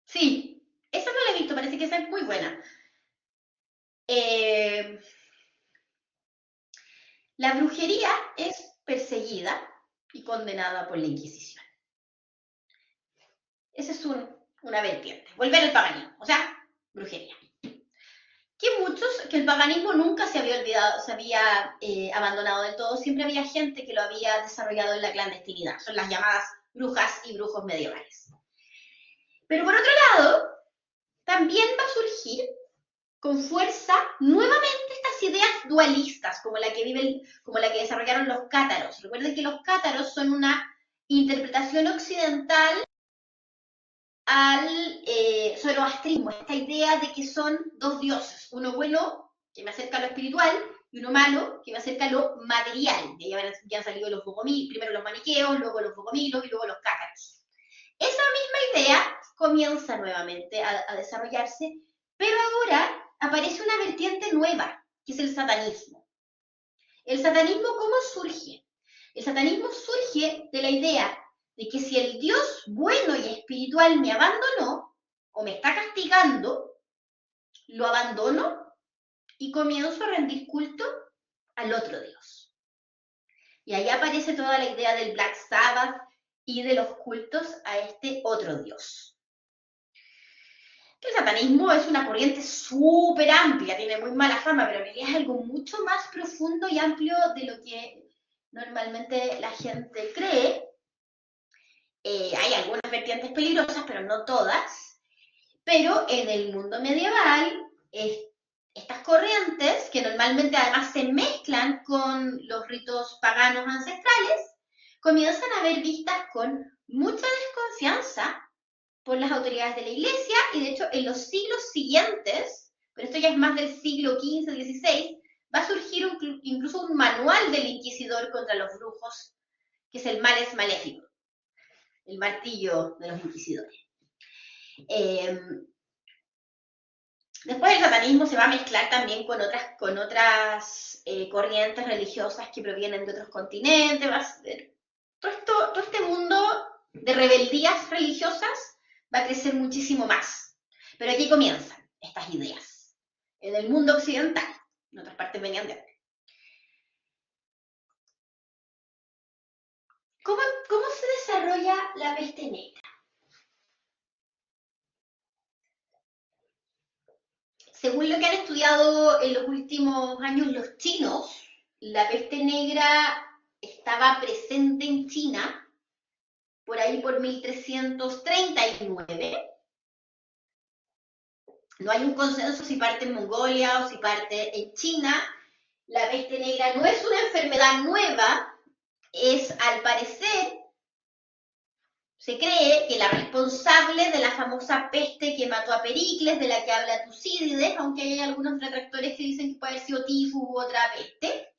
A: Sí, esa no la he visto, parece que esa es muy buena. La brujería es perseguida y condenada por la Inquisición. Esa es una vertiente. Volver al paganismo, o sea, brujería. Que el paganismo nunca se había olvidado, se había abandonado del todo, siempre había gente que lo había desarrollado en la clandestinidad. Son las llamadas brujas y brujos medievales. Pero por otro lado, también va a surgir con fuerza nuevamente estas ideas dualistas, como la que desarrollaron los cátaros. Recuerden que los cátaros son una interpretación occidental al zoroastrismo, esta idea de que son dos dioses, uno bueno, que me acerca a lo espiritual, y uno malo, que me acerca a lo material. De ahí ya han salido los bogomilos, primero los maniqueos, luego los bogomilos y luego los cátaros. Esa misma idea comienza nuevamente a desarrollarse, pero ahora aparece una vertiente nueva, que es el satanismo. ¿El satanismo cómo surge? El satanismo surge de la idea de que si el Dios bueno y espiritual me abandonó o me está castigando, lo abandono y comienzo a rendir culto al otro Dios. Y ahí aparece toda la idea del Black Sabbath y de los cultos a este otro Dios. El satanismo es una corriente súper amplia, tiene muy mala fama, pero en realidad es algo mucho más profundo y amplio de lo que normalmente la gente cree. Hay algunas vertientes peligrosas, pero no todas. Pero en el mundo medieval, estas corrientes, que normalmente además se mezclan con los ritos paganos ancestrales, comienzan a ver vistas con mucha desconfianza por las autoridades de la Iglesia, y de hecho en los siglos siguientes, pero esto ya es más del siglo XV, XVI, va a surgir incluso un manual del inquisidor contra los brujos, que es el Males Maléfico, el martillo de los inquisidores. Después el satanismo se va a mezclar también con otras corrientes religiosas que provienen de otros continentes, va a ser, todo este mundo de rebeldías religiosas va a crecer muchísimo más. Pero aquí comienzan estas ideas, en el mundo occidental, en otras partes venían de antes. ¿Cómo se desarrolla la peste negra? Según lo que han estudiado en los últimos años los chinos, la peste negra estaba presente en China por ahí por 1339, No hay un consenso si parte en Mongolia o si parte en China. La peste negra no es una enfermedad nueva, es, al parecer, se cree que la responsable de la famosa peste que mató a Pericles, de la que habla Tucídides, aunque hay algunos retractores que dicen que puede haber sido tifus u otra peste,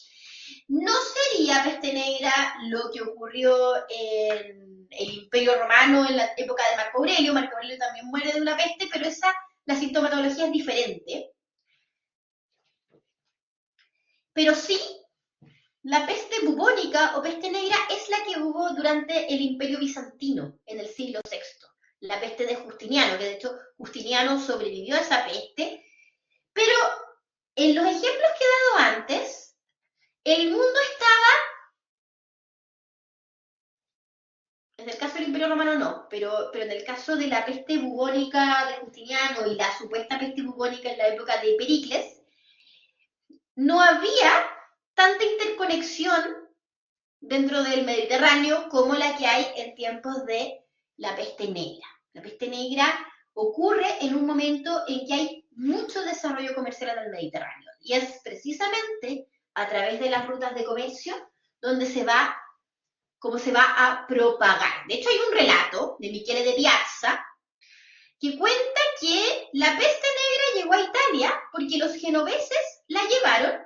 A: no sería peste negra lo que ocurrió en el Imperio Romano en la época de Marco Aurelio. Marco Aurelio también muere de una peste, pero la sintomatología es diferente. Pero sí, la peste bubónica o peste negra es la que hubo durante el Imperio Bizantino en el siglo VI. La peste de Justiniano, que de hecho Justiniano sobrevivió a esa peste. Pero en los ejemplos que he dado antes, el mundo estaba, en el caso del Imperio Romano no, pero en el caso de la peste bubónica de Justiniano y la supuesta peste bubónica en la época de Pericles, no había tanta interconexión dentro del Mediterráneo como la que hay en tiempos de la peste negra. La peste negra ocurre en un momento en que hay mucho desarrollo comercial en el Mediterráneo y es precisamente a través de las rutas de comercio donde cómo se va a propagar. De hecho, hay un relato de Michele de Piazza que cuenta que la peste negra llegó a Italia porque los genoveses la llevaron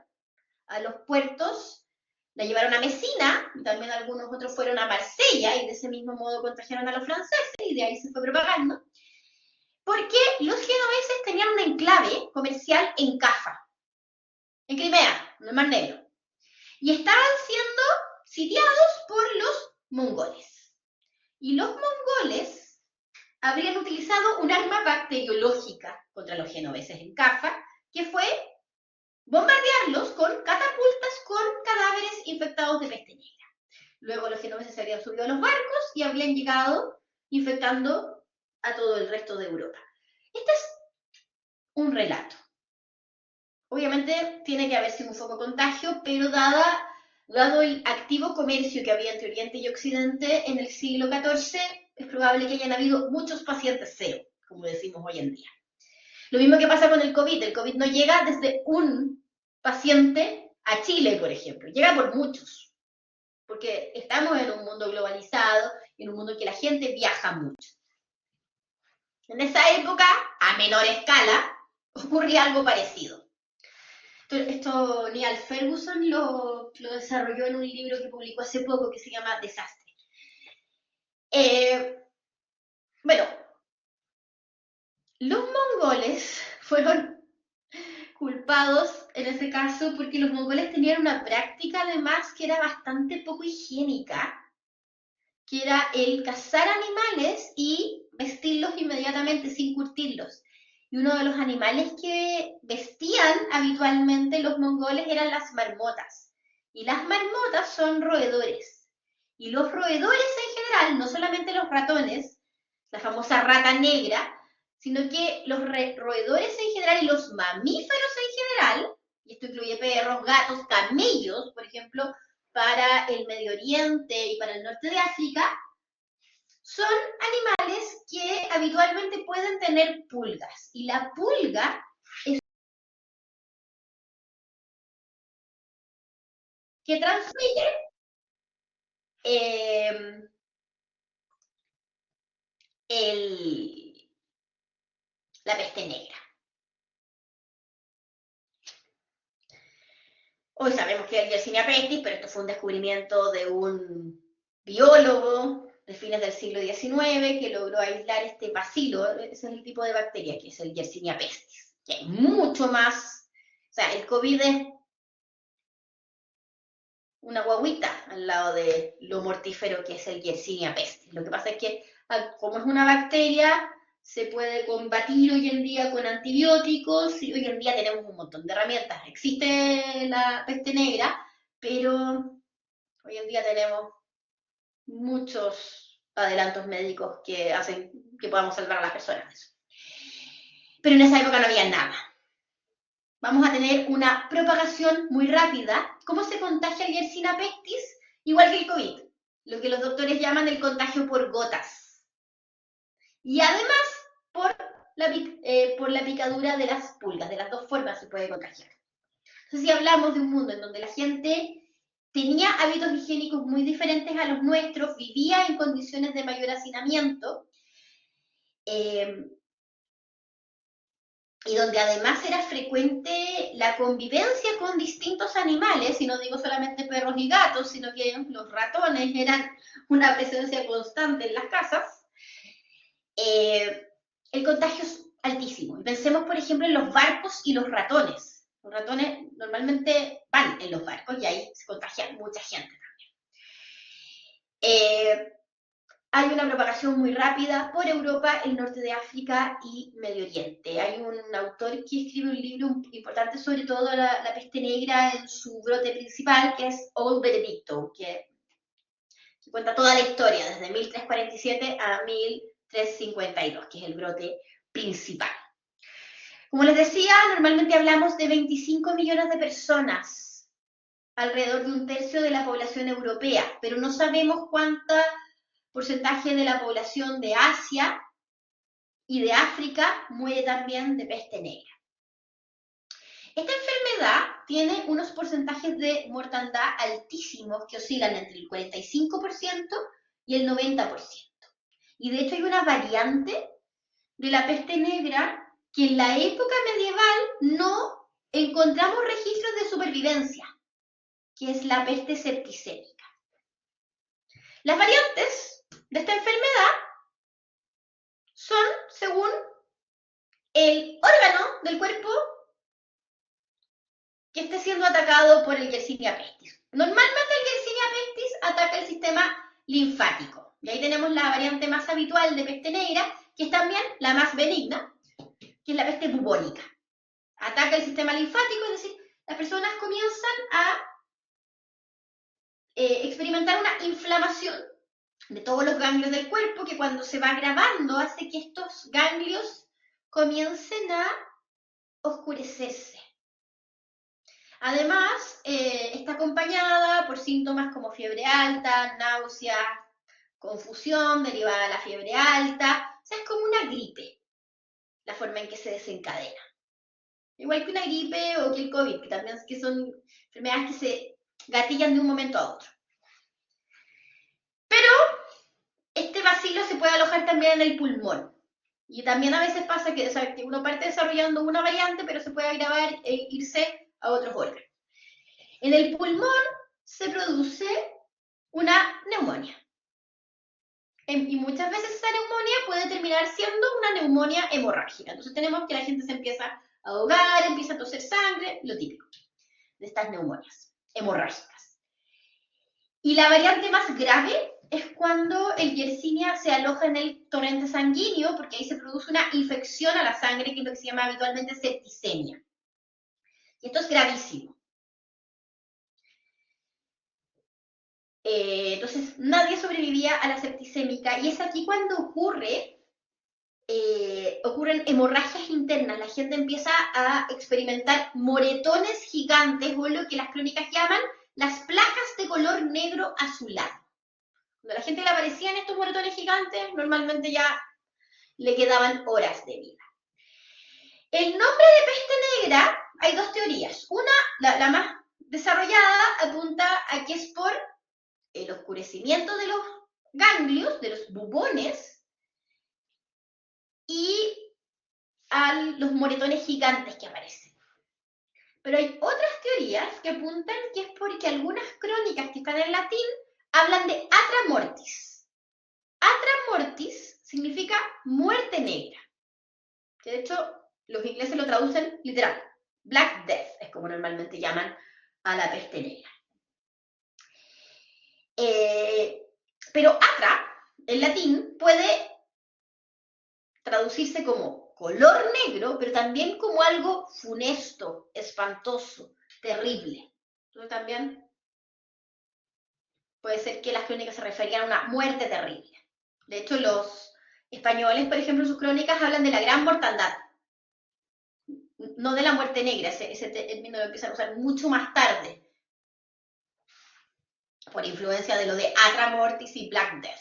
A: a los puertos, la llevaron a Messina, y también algunos otros fueron a Marsella, y de ese mismo modo contagiaron a los franceses, y de ahí se fue propagando, porque los genoveses tenían un enclave comercial en Cafa, en Crimea, en el Mar Negro, y estaban siendo sitiados por los mongoles. Y los mongoles habrían utilizado un arma bacteriológica contra los genoveses en Cafa, que fue bombardearlos con catapultas con cadáveres infectados de peste negra. Luego los genoveses se habrían subido a los barcos y habrían llegado infectando a todo el resto de Europa. Este es un relato. Obviamente tiene que haber sido un foco de contagio, pero dado el activo comercio que había entre Oriente y Occidente en el siglo XIV, es probable que hayan habido muchos pacientes cero, como decimos hoy en día. Lo mismo que pasa con el COVID. El COVID no llega desde un paciente a Chile, por ejemplo. Llega por muchos. Porque estamos en un mundo globalizado, en un mundo en que la gente viaja mucho. En esa época, a menor escala, ocurría algo parecido. Esto Neil Ferguson lo desarrolló en un libro que publicó hace poco que se llama Desastre. Bueno, los mongoles fueron culpados en ese caso porque los mongoles tenían una práctica además que era bastante poco higiénica, que era el cazar animales y vestirlos inmediatamente sin curtirlos. Y uno de los animales que vestían habitualmente los mongoles eran las marmotas. Y las marmotas son roedores. Y los roedores en general, no solamente los ratones, la famosa rata negra, sino que los roedores en general y los mamíferos en general, y esto incluye perros, gatos, camellos, por ejemplo, para el Medio Oriente y para el norte de África, son animales que habitualmente pueden tener pulgas. Y la pulga es que transmite la peste negra. Hoy sabemos que es el Yersinia pestis, pero esto fue un descubrimiento de un biólogo de fines del siglo XIX que logró aislar este bacilo, ese es el tipo de bacteria que es el Yersinia pestis, que es mucho más, o sea, el COVID es una guaguita al lado de lo mortífero que es el Yersinia pestis. Lo que pasa es que, como es una bacteria, se puede combatir hoy en día con antibióticos y hoy en día tenemos un montón de herramientas. Existe la peste negra, pero hoy en día tenemos muchos adelantos médicos que hacen que podamos salvar a las personas. Pero en esa época no había nada. Vamos a tener una propagación muy rápida. ¿Cómo se contagia el Yersinia pestis? Igual que el COVID, lo que los doctores llaman el contagio por gotas. Y además por por la picadura de las pulgas. De las dos formas se puede contagiar. Entonces, si hablamos de un mundo en donde la gente tenía hábitos higiénicos muy diferentes a los nuestros, vivía en condiciones de mayor hacinamiento, y donde además era frecuente la convivencia con distintos animales, y no digo solamente perros y gatos, sino que los ratones eran una presencia constante en las casas, el contagio es altísimo. Pensemos, por ejemplo, en los barcos y los ratones. Los ratones normalmente van en los barcos y ahí se contagia mucha gente también. Hay una propagación muy rápida por Europa, el norte de África y Medio Oriente. Hay un autor que escribe un libro importante sobre todo la peste negra en su brote principal, que es Old Benedicto, que cuenta toda la historia, desde 1347 a 1352, que es el brote principal. Como les decía, normalmente hablamos de 25 millones de personas, alrededor de un tercio de la población europea, pero no sabemos cuánta porcentaje de la población de Asia y de África muere también de peste negra. Esta enfermedad tiene unos porcentajes de mortandad altísimos que oscilan entre el 45% y el 90%. Y de hecho hay una variante de la peste negra que en la época medieval no encontramos registros de supervivencia, que es la peste septicémica. Las variantes de esta enfermedad son según el órgano del cuerpo que esté siendo atacado por el Yersinia pestis. Normalmente el Yersinia pestis ataca el sistema linfático. Y ahí tenemos la variante más habitual de peste negra, que es también la más benigna, que es la peste bubónica. Ataca el sistema linfático, es decir, las personas comienzan a experimentar una inflamación de todos los ganglios del cuerpo, que cuando se va agravando hace que estos ganglios comiencen a oscurecerse. Además, está acompañada por síntomas como fiebre alta, náuseas, confusión derivada de la fiebre alta. O sea, es como una gripe, la forma en que se desencadena. Igual que una gripe o que el COVID, que también que son enfermedades que se gatillan de un momento a otro. Pero este bacilo se puede alojar también en el pulmón. Y también a veces pasa que, o sea, que uno parte desarrollando una variante, pero se puede agravar e irse a otros órganos. En el pulmón se produce una neumonía. Y muchas veces esa neumonía puede terminar siendo una neumonía hemorrágica. Entonces tenemos que la gente se empieza a ahogar, empieza a toser sangre, lo típico de estas neumonias hemorrágicas. Y la variante más grave es cuando el Yersinia se aloja en el torrente sanguíneo, porque ahí se produce una infección a la sangre, que es lo que se llama habitualmente septicemia. Y esto es gravísimo. Entonces, nadie sobrevivía a la septicémica, y es aquí cuando ocurren hemorragias internas. La gente empieza a experimentar moretones gigantes, o lo que las crónicas llaman las placas de color negro azulado. Cuando a la gente le aparecían estos moretones gigantes, normalmente ya le quedaban horas de vida. El nombre de peste negra, hay dos teorías. Una, la más desarrollada, apunta a que es por el oscurecimiento de los ganglios, de los bubones, y a los moretones gigantes que aparecen. Pero hay otras teorías que apuntan que es porque algunas crónicas que están en latín hablan de atra mortis. Atra mortis significa muerte negra, que de hecho los ingleses lo traducen literal. Black Death es como normalmente llaman a la peste negra. Pero atra, en latín, puede traducirse como color negro, pero también como algo funesto, espantoso, terrible. Entonces también puede ser que las crónicas se referían a una muerte terrible. De hecho, los españoles, por ejemplo, en sus crónicas hablan de la gran mortandad, no de la muerte negra. Ese término lo empiezan a usar mucho más tarde, por influencia de lo de atra mortis y Black Death.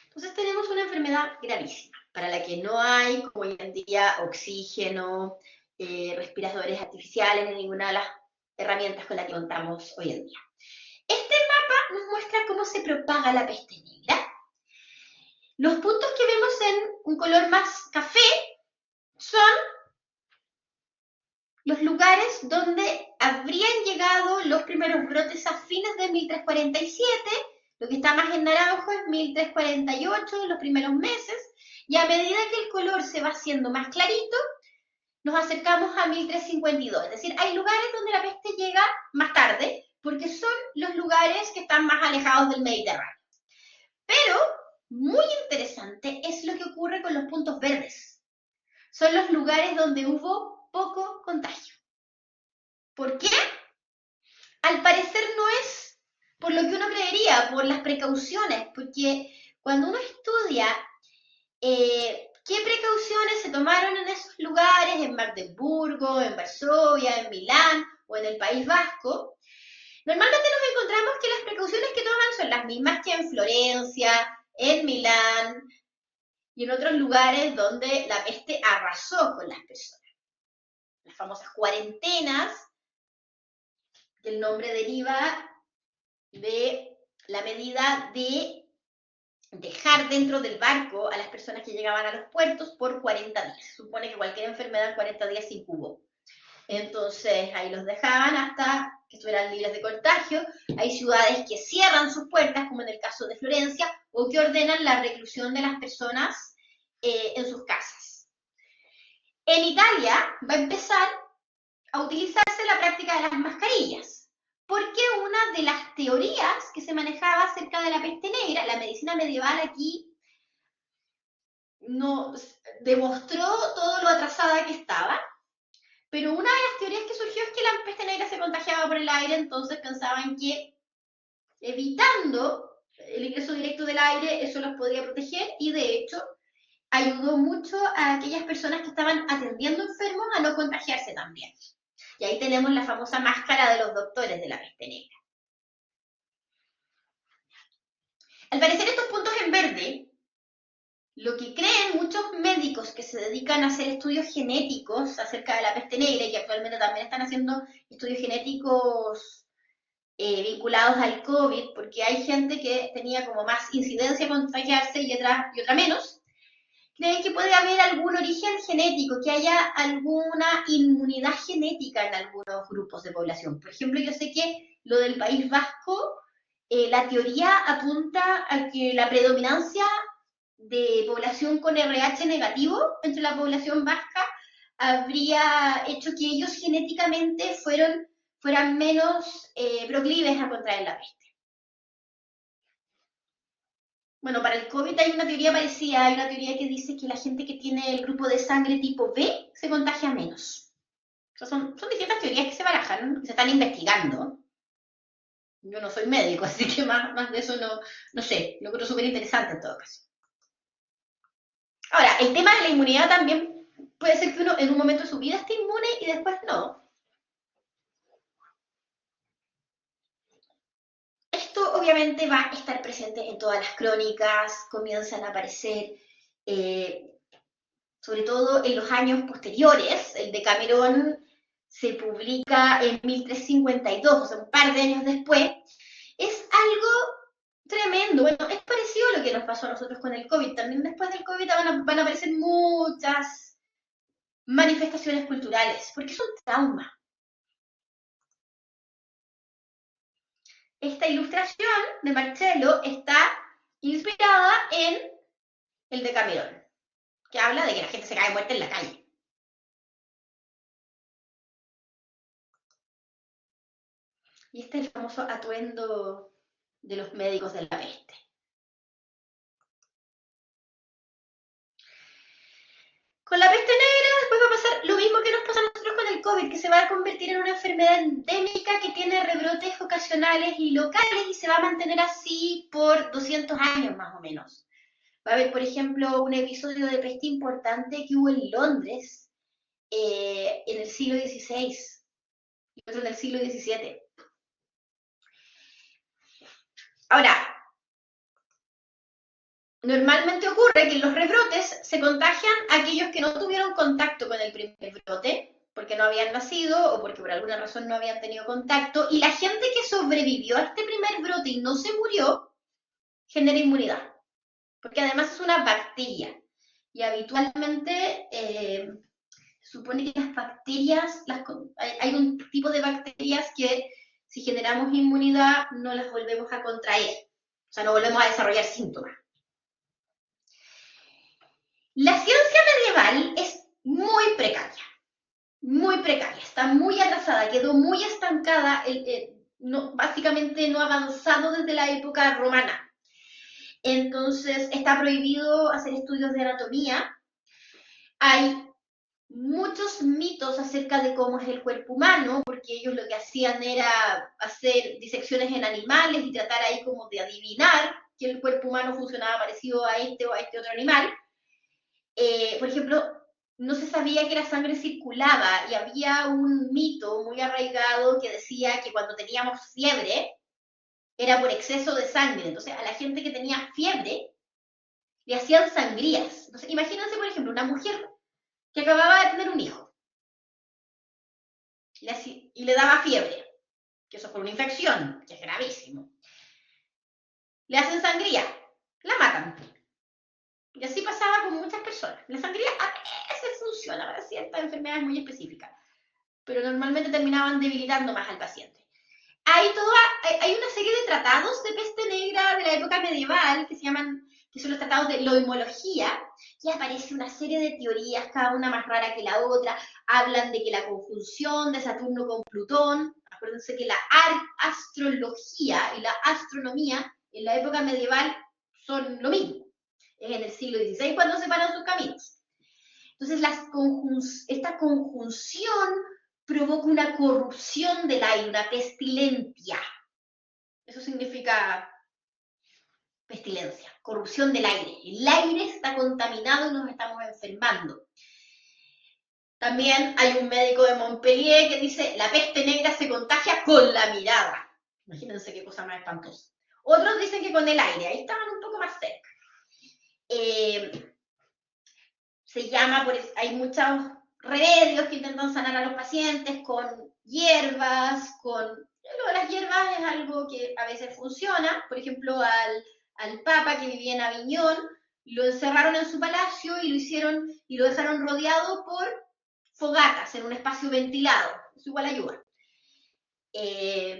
A: Entonces tenemos una enfermedad gravísima. para la que no hay, como hoy en día, oxígeno, respiradores artificiales, ni ninguna de las herramientas con las que contamos hoy en día. Este mapa nos muestra cómo se propaga la peste negra. Los puntos que vemos en un color más café son los lugares donde habrían llegado los primeros brotes a fines de 1347, lo que está más en naranjo es 1348, los primeros meses, y a medida que el color se va haciendo más clarito, nos acercamos a 1352. Es decir, hay lugares donde la peste llega más tarde, porque son los lugares que están más alejados del Mediterráneo. Pero, muy interesante es lo que ocurre con los puntos verdes. Son los lugares donde hubo poco contagio. ¿Por qué? Al parecer no es por lo que uno creería, por las precauciones, porque cuando uno estudia qué precauciones se tomaron en esos lugares, en Magdeburgo, en Varsovia, en Milán o en el País Vasco, normalmente nos encontramos que las precauciones que toman son las mismas que en Florencia, en Milán y en otros lugares donde la peste arrasó con las personas. Las famosas cuarentenas, que el nombre deriva de la medida de dejar dentro del barco a las personas que llegaban a los puertos por 40 días. Supone que cualquier enfermedad en 40 días se incubó. Entonces ahí los dejaban hasta que estuvieran libres de contagio. Hay ciudades que cierran sus puertas, como en el caso de Florencia, o que ordenan la reclusión de las personas en sus casas. En Italia va a empezar a utilizarse la práctica de las mascarillas, porque una de las teorías que se manejaba acerca de la peste negra, la medicina medieval aquí no demostró todo lo atrasada que estaba, pero una de las teorías que surgió es que la peste negra se contagiaba por el aire, entonces pensaban que evitando el ingreso directo del aire eso los podría proteger y de hecho ayudó mucho a aquellas personas que estaban atendiendo enfermos a no contagiarse también. Y ahí tenemos la famosa máscara de los doctores de la peste negra. Al parecer estos puntos en verde, lo que creen muchos médicos que se dedican a hacer estudios genéticos acerca de la peste negra y que actualmente también están haciendo estudios genéticos vinculados al COVID, porque hay gente que tenía como más incidencia a contagiarse y otra menos, creen que puede haber algún origen genético, que haya alguna inmunidad genética en algunos grupos de población. Por ejemplo, yo sé que lo del País Vasco, la teoría apunta a que la predominancia de población con RH negativo entre la población vasca habría hecho que ellos genéticamente fueran menos proclives a contraer la peste. Bueno, para el COVID hay una teoría parecida, hay una teoría que dice que la gente que tiene el grupo de sangre tipo B se contagia menos. O sea, son distintas teorías que se barajan, que se están investigando. Yo no soy médico, así que más de eso no sé. Lo creo súper interesante en todo caso. Ahora, el tema de la inmunidad también puede ser que uno en un momento de su vida esté inmune y después no. Esto obviamente va a estar presente en todas las crónicas, comienzan a aparecer, sobre todo en los años posteriores. El Decamerón se publica en 1352, o sea, un par de años después. Es algo tremendo. Bueno, es parecido a lo que nos pasó a nosotros con el COVID. También después del COVID van a aparecer muchas manifestaciones culturales, porque es un trauma. Esta ilustración de Marcello está inspirada en el Decamerón, que habla de que la gente se cae muerta en la calle. Y este es el famoso atuendo de los médicos de la peste. Con la peste negra después va a pasar lo mismo que nos pasa a nosotros con el COVID, que se va a convertir en una enfermedad endémica que tiene rebrotes ocasionales y locales y se va a mantener así por 200 años más o menos. Va a haber, por ejemplo, un episodio de peste importante que hubo en Londres en el siglo XVI y otro en el siglo XVII. Ahora, Normalmente ocurre que en los rebrotes se contagian aquellos que no tuvieron contacto con el primer brote, porque no habían nacido o porque por alguna razón no habían tenido contacto, y la gente que sobrevivió a este primer brote y no se murió, genera inmunidad, porque además es una bacteria, y habitualmente se supone que las bacterias, hay un tipo de bacterias que si generamos inmunidad no las volvemos a contraer, o sea, no volvemos a desarrollar síntomas. La ciencia medieval es muy precaria, está muy atrasada, quedó muy estancada, básicamente no ha avanzado desde la época romana. Entonces está prohibido hacer estudios de anatomía, hay muchos mitos acerca de cómo es el cuerpo humano, porque ellos lo que hacían era hacer disecciones en animales y tratar ahí como de adivinar que el cuerpo humano funcionaba parecido a este o a este otro animal. Por ejemplo, no se sabía que la sangre circulaba y había un mito muy arraigado que decía que cuando teníamos fiebre era por exceso de sangre. Entonces, a la gente que tenía fiebre le hacían sangrías. Entonces, imagínense, por ejemplo, una mujer que acababa de tener un hijo y le daba fiebre, que eso fue una infección, que es gravísimo. Le hacen sangría, la matan. Y así pasaba con muchas personas. La sangría a veces funciona para ciertas enfermedades muy específicas, pero normalmente terminaban debilitando más al paciente. Hay una serie de tratados de peste negra de la época medieval que son los tratados de loimología, y aparece una serie de teorías, cada una más rara que la otra. Hablan de que la conjunción de Saturno con Plutón, acuérdense que la astrología y la astronomía en la época medieval son lo mismo. Es en el siglo XVI cuando separan sus caminos. Entonces, esta conjunción provoca una corrupción del aire, una pestilencia. Eso significa pestilencia, corrupción del aire. El aire está contaminado y nos estamos enfermando. También hay un médico de Montpellier que dice, la peste negra se contagia con la mirada. Imagínense qué cosa más espantosa. Otros dicen que con el aire, ahí estaban un poco más cerca. Hay muchos remedios que intentan sanar a los pacientes con hierbas, lo de las hierbas es algo que a veces funciona. Por ejemplo, al Papa que vivía en Aviñón, lo encerraron en su palacio y lo dejaron rodeado por fogatas en un espacio ventilado. Eso igual ayuda.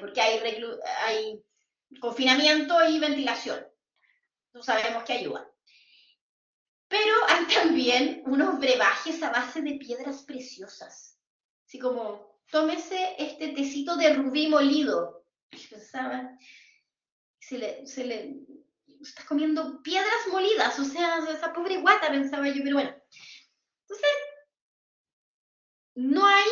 A: Porque hay confinamiento y ventilación. Eso sabemos que ayuda. Pero hay también unos brebajes a base de piedras preciosas. Así como, tómese este tecito de rubí molido. Pensaba, estás comiendo piedras molidas, o sea, esa pobre guata, pensaba yo, pero bueno. Entonces, no hay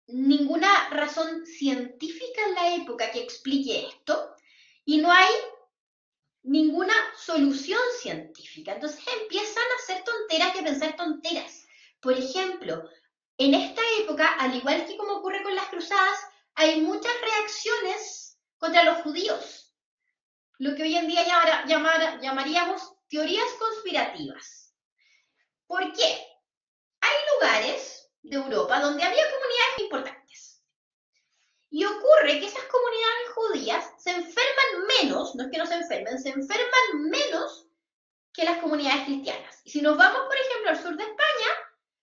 A: ninguna razón científica en la época que explique esto, y no hay ninguna solución científica. Entonces empiezan a hacer tonteras y a pensar tonteras. Por ejemplo, en esta época, al igual que como ocurre con las cruzadas, hay muchas reacciones contra los judíos, lo que hoy en día llamaríamos teorías conspirativas. ¿Por qué? Hay lugares de Europa donde había comunidades importantes. Y ocurre que esas comunidades judías se enferman menos, no es que no se enfermen, se enferman menos que las comunidades cristianas. Y si nos vamos, por ejemplo, al sur de España,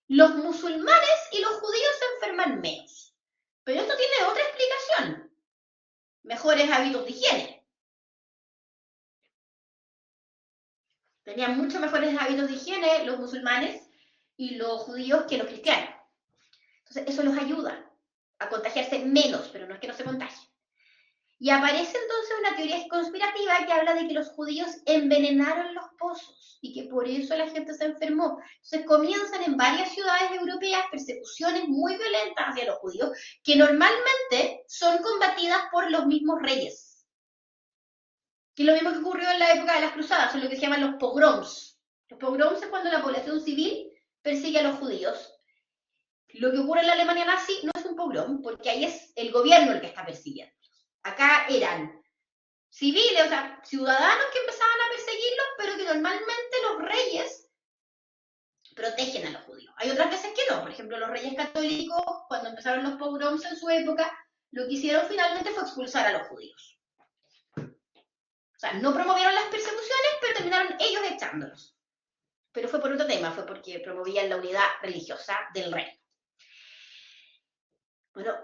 A: los musulmanes y los judíos se enferman menos. Pero esto tiene otra explicación. Mejores hábitos de higiene. Tenían mucho mejores hábitos de higiene los musulmanes y los judíos que los cristianos. Entonces, eso los ayuda a contagiarse menos, pero no es que no se contagien. Y aparece entonces una teoría conspirativa que habla de que los judíos envenenaron los pozos y que por eso la gente se enfermó. Entonces comienzan en varias ciudades europeas persecuciones muy violentas hacia los judíos, que normalmente son combatidas por los mismos reyes. Y lo mismo que ocurrió en la época de las cruzadas, son lo que se llaman los pogroms. Los pogroms es cuando la población civil persigue a los judíos. Lo que ocurre en la Alemania nazi no es un pogrom, porque ahí es el gobierno el que está persiguiendo. Acá eran civiles, o sea, ciudadanos que empezaban a perseguirlos normalmente los reyes protegen a los judíos. Hay otras veces que no. Por ejemplo, los reyes católicos, cuando empezaron los pogroms en su época, lo que hicieron finalmente fue expulsar a los judíos. O sea, no promovieron las persecuciones, pero terminaron ellos echándolos. Pero fue por otro tema, fue porque promovían la unidad religiosa del reino. Bueno,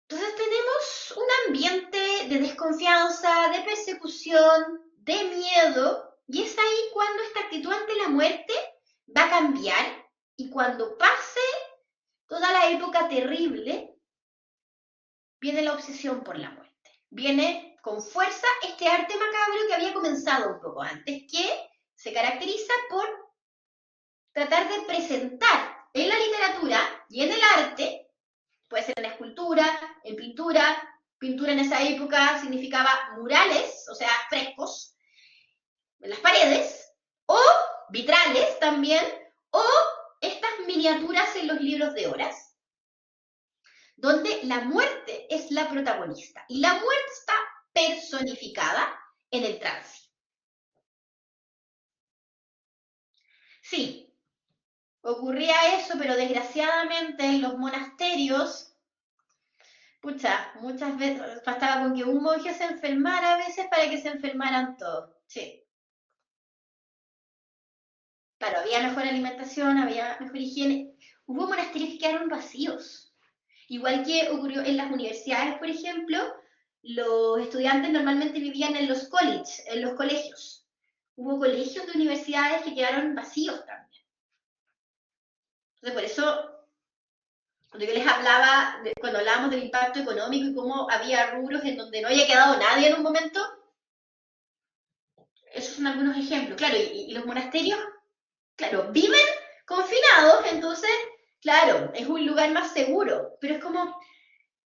A: entonces tenemos un ambiente de desconfianza, de persecución, de miedo, y es ahí cuando esta actitud ante la muerte va a cambiar, y cuando pase toda la época terrible, viene la obsesión por la muerte. Viene con fuerza este arte macabro que había comenzado un poco antes, que se caracteriza por tratar de presentar en la literatura y en el arte, puede ser en escultura, en pintura. Pintura en esa época significaba murales, o sea, frescos en las paredes, o vitrales también, o estas miniaturas en los libros de horas, donde la muerte es la protagonista, y la muerte está personificada en el trance. Sí, ocurría eso, pero desgraciadamente en los monasterios, pucha, muchas veces bastaba con que un monje se enfermara a veces para que se enfermaran todos. Sí. Claro, había mejor alimentación, había mejor higiene. Hubo monasterios que quedaron vacíos. Igual que ocurrió en las universidades, por ejemplo, los estudiantes normalmente vivían en los colleges, en los colegios. Hubo colegios de universidades que quedaron vacíos también. Entonces, por eso, cuando yo les hablaba, cuando hablábamos del impacto económico y cómo había rubros en donde no haya quedado nadie en un momento, esos son algunos ejemplos. Claro, y los monasterios, claro, viven confinados, entonces, claro, es un lugar más seguro, pero es como,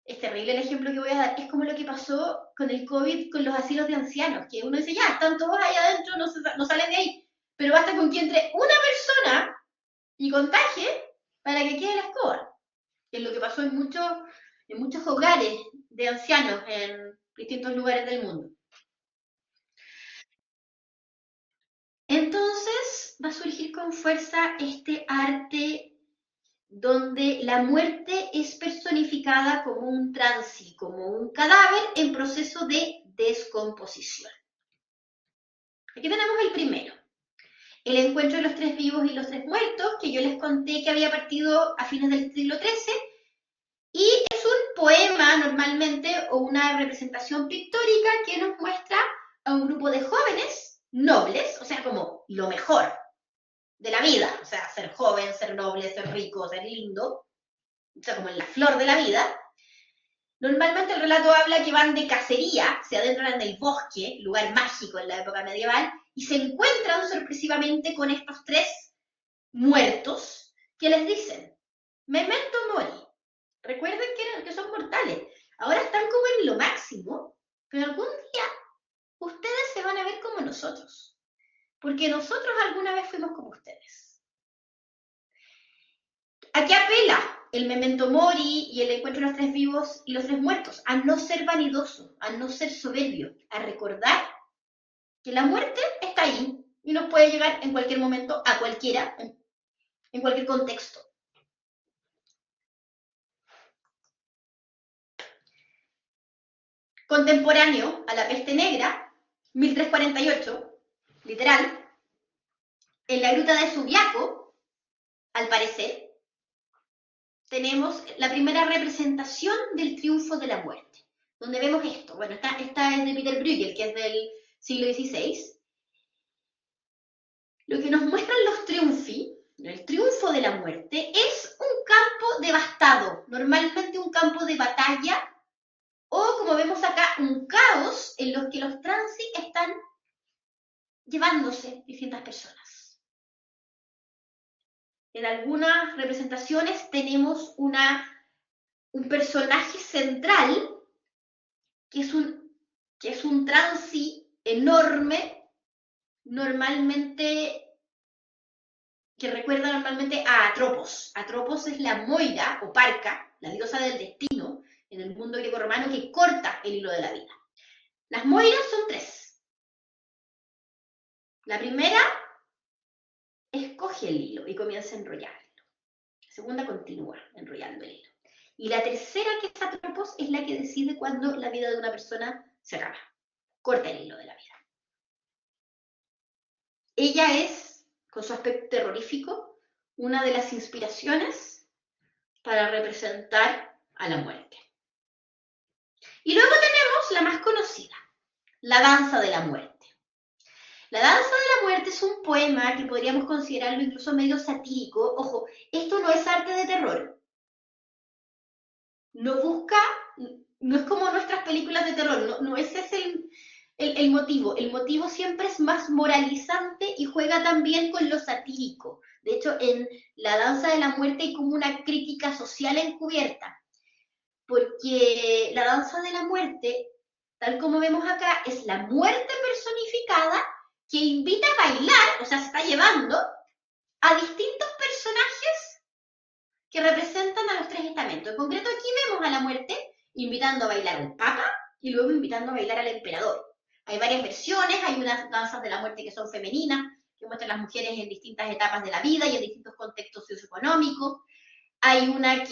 A: es terrible el ejemplo que voy a dar, es como lo que pasó con el COVID con los asilos de ancianos, que uno dice, ya, están todos ahí adentro, no salen de ahí, pero basta con que entre una persona y contagie para que quede la escoba, que es lo que pasó en muchos hogares de ancianos en distintos lugares del mundo. Entonces va a surgir con fuerza este arte donde la muerte es personificada como un transi, como un cadáver en proceso de descomposición. Aquí tenemos el primero, el encuentro de los tres vivos y los tres muertos, que yo les conté que había partido a fines del siglo XIII, y es un poema normalmente o una representación pictórica que nos muestra a un grupo de jóvenes nobles, o sea, como lo mejor de la vida, o sea, ser joven, ser noble, ser rico, ser lindo, o sea, como en la flor de la vida. Normalmente el relato habla que van de cacería, se adentran en el bosque, lugar mágico en la época medieval, y se encuentran sorpresivamente con estos tres muertos que les dicen, memento mori, recuerden que son mortales, ahora están como en lo máximo, pero algún día ustedes se van a ver como nosotros, porque nosotros alguna vez fuimos como ustedes. ¿A qué apela el memento mori y el encuentro de los tres vivos y los tres muertos? A no ser vanidoso, a no ser soberbio, a recordar que la muerte está ahí y nos puede llegar en cualquier momento a cualquiera, en cualquier contexto. Contemporáneo a la peste negra, 1348, literal, en la gruta de Subiaco, al parecer, tenemos la primera representación del triunfo de la muerte, donde vemos esto. Bueno, esta es de Peter Bruegel, que es del siglo XVI. Lo que nos muestran los triunfi, el triunfo de la muerte, es un campo devastado, normalmente un campo de batalla, o como vemos acá, un caos en los que los transi están llevándose distintas personas. En algunas representaciones tenemos un personaje central que es un transi enorme, que recuerda normalmente a Atropos. Atropos es la Moira o Parca, la diosa del destino en el mundo greco-romano que corta el hilo de la vida. Las Moiras son tres. La primera coge el hilo y comienza a enrollarlo. La segunda continúa enrollando el hilo. Y la tercera, que es Atropos, es la que decide cuándo la vida de una persona se acaba. Corta el hilo de la vida. Ella es, con su aspecto terrorífico, una de las inspiraciones para representar a la muerte. Y luego tenemos la más conocida, La danza de la muerte. La danza de la muerte es un poema que podríamos considerarlo incluso medio satírico. Ojo, esto no es arte de terror. No busca, no es como nuestras películas de terror, no ese es el motivo. El motivo siempre es más moralizante y juega también con lo satírico. De hecho, en La danza de la muerte hay como una crítica social encubierta, porque la danza de la muerte, tal como vemos acá, es la muerte personificada que invita a bailar, o sea, se está llevando a distintos personajes que representan a los tres estamentos. En concreto, aquí vemos a la muerte invitando a bailar al Papa y luego invitando a bailar al emperador. Hay varias versiones, hay unas danzas de la muerte que son femeninas, que muestran a las mujeres en distintas etapas de la vida y en distintos contextos socioeconómicos. Hay una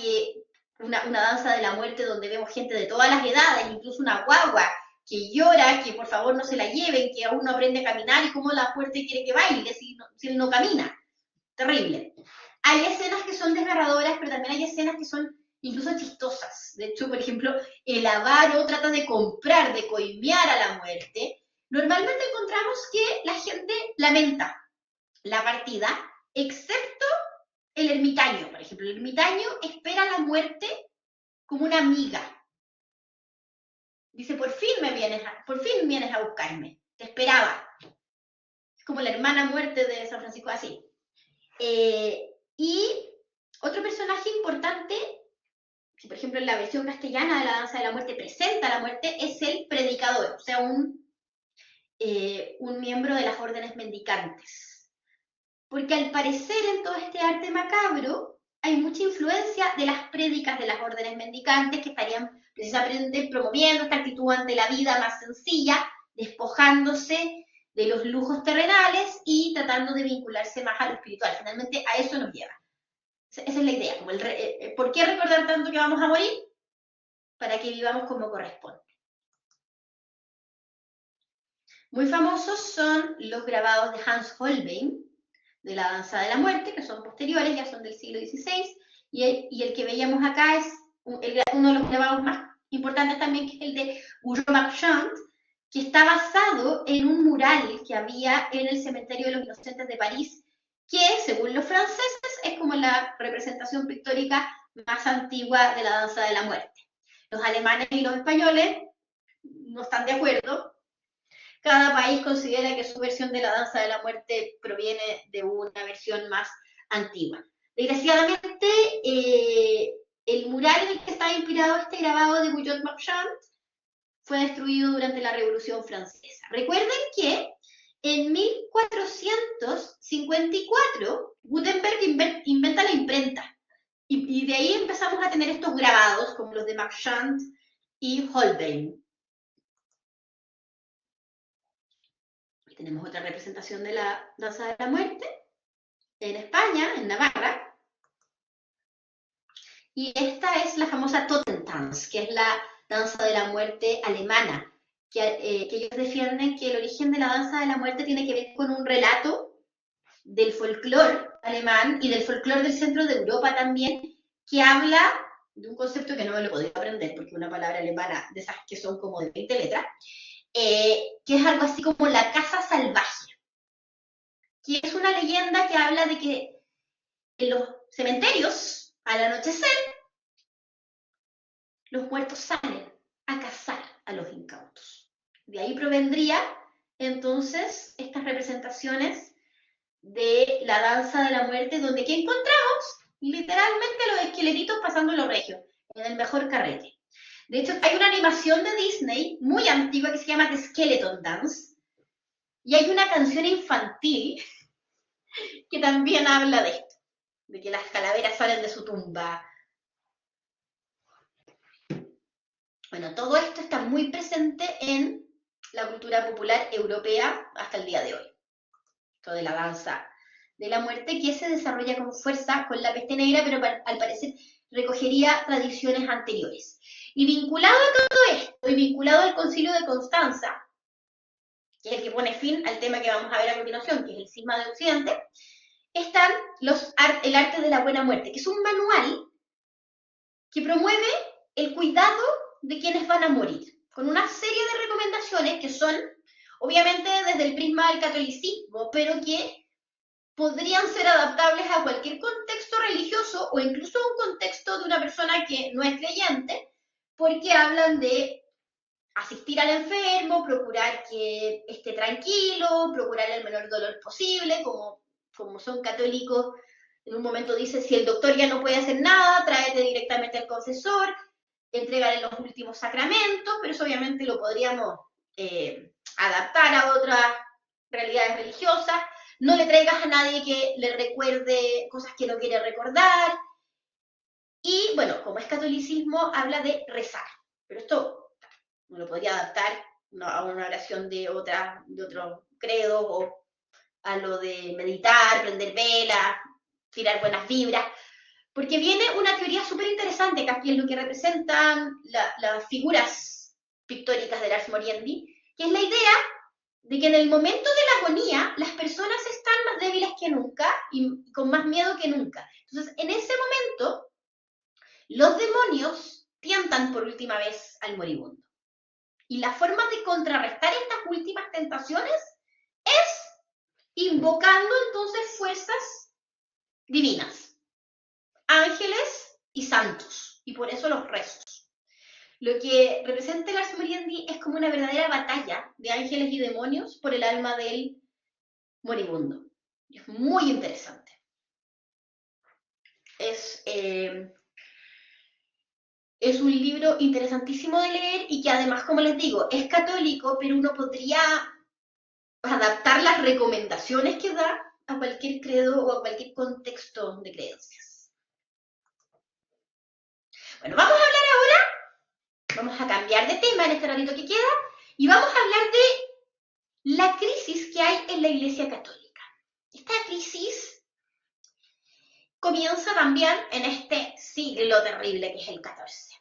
A: danza de la muerte donde vemos gente de todas las edades, incluso una guagua que llora, que por favor no se la lleven, que aún no aprende a caminar y cómo la muerte quiere que baile si él no camina. Terrible. Hay escenas que son desgarradoras, pero también hay escenas que son incluso chistosas. De hecho, por ejemplo, el avaro trata de comprar, de coimear a la muerte. Normalmente encontramos que la gente lamenta la partida, excepto el ermitaño, por ejemplo. El ermitaño espera la muerte como una amiga. Dice, por fin vienes a buscarme. Te esperaba. Es como la hermana muerte de San Francisco de Asís. Y otro personaje importante, que por ejemplo en la versión castellana de la danza de la muerte presenta la muerte, es el predicador, o sea, un miembro de las órdenes mendicantes. Porque al parecer en todo este arte macabro hay mucha influencia de las prédicas de las órdenes mendicantes que estarían precisamente promoviendo esta actitud ante la vida más sencilla, despojándose de los lujos terrenales y tratando de vincularse más a lo espiritual. Finalmente a eso nos lleva. Esa es la idea. Como ¿por qué recordar tanto que vamos a morir? Para que vivamos como corresponde. Muy famosos son los grabados de Hans Holbein, de la danza de la muerte, que son posteriores, ya son del siglo XVI, y el que veíamos acá es uno de los grabados más importantes también, que es el de Guyot Marchand, que está basado en un mural que había en el cementerio de los Inocentes de París, que según los franceses es como la representación pictórica más antigua de la danza de la muerte. Los alemanes y los españoles no están de acuerdo. Cada país considera que su versión de la danza de la muerte proviene de una versión más antigua. Desgraciadamente, el mural en el que está inspirado este grabado de Guyot Marchand fue destruido durante la Revolución Francesa. Recuerden que en 1454 Gutenberg inventa la imprenta y de ahí empezamos a tener estos grabados como los de Marchand y Holbein. Aquí tenemos otra representación de la danza de la muerte en España, en Navarra. Y esta es la famosa Totentanz, que es la danza de la muerte alemana, que ellos defienden que el origen de la danza de la muerte tiene que ver con un relato del folclore alemán y del folclore del centro de Europa también, que habla de un concepto que no me lo podía aprender, porque es una palabra alemana de esas que son como de 20 letras, que es algo así como la casa salvaje, que es una leyenda que habla de que en los cementerios, al anochecer, los muertos salen a cazar a los incautos. De ahí provendría entonces estas representaciones de la danza de la muerte, donde ¿qué encontramos? Literalmente los esqueletitos pasando los regios, en el mejor carrete. De hecho, hay una animación de Disney muy antigua que se llama The Skeleton Dance, y hay una canción infantil que también habla de esto, de que las calaveras salen de su tumba. Bueno, todo esto está muy presente en la cultura popular europea hasta el día de hoy. Esto de la danza de la muerte que se desarrolla con fuerza con la peste negra, pero al parecer recogería tradiciones anteriores. Y vinculado a todo esto, y vinculado al Concilio de Constanza, que es el que pone fin al tema que vamos a ver a continuación, que es el cisma de Occidente, están el arte de la buena muerte, que es un manual que promueve el cuidado de quienes van a morir, con una serie de recomendaciones que son, obviamente, desde el prisma del catolicismo, pero que podrían ser adaptables a cualquier contexto religioso o incluso a un contexto de una persona que no es creyente, porque hablan de asistir al enfermo, procurar que esté tranquilo, procurar el menor dolor posible, como son católicos. En un momento dice, si el doctor ya no puede hacer nada, tráete directamente al confesor, entregarle los últimos sacramentos, pero eso obviamente lo podríamos adaptar a otras realidades religiosas. No le traigas a nadie que le recuerde cosas que no quiere recordar. Y bueno, como es catolicismo, habla de rezar. Pero esto no lo podría adaptar a una oración de otro credo o a lo de meditar, prender velas, tirar buenas vibras. Porque viene una teoría súper interesante, que aquí es lo que representan las figuras pictóricas de Lars Moriendi, que es la idea de que en el momento de la agonía las personas están más débiles que nunca y con más miedo que nunca. Entonces, en ese momento, los demonios tientan por última vez al moribundo. Y la forma de contrarrestar estas últimas tentaciones es invocando entonces fuerzas divinas, ángeles y santos, y por eso los rezos. Lo que representa el Lars Moriendi es como una verdadera batalla de ángeles y demonios por el alma del moribundo. Y es muy interesante. Es un libro interesantísimo de leer y que además, como les digo, es católico, pero uno podría adaptar las recomendaciones que da a cualquier credo o a cualquier contexto de creencias. Bueno, vamos a cambiar de tema en este ratito que queda y vamos a hablar de la crisis que hay en la Iglesia Católica. Esta crisis comienza también en este siglo terrible que es el XIV.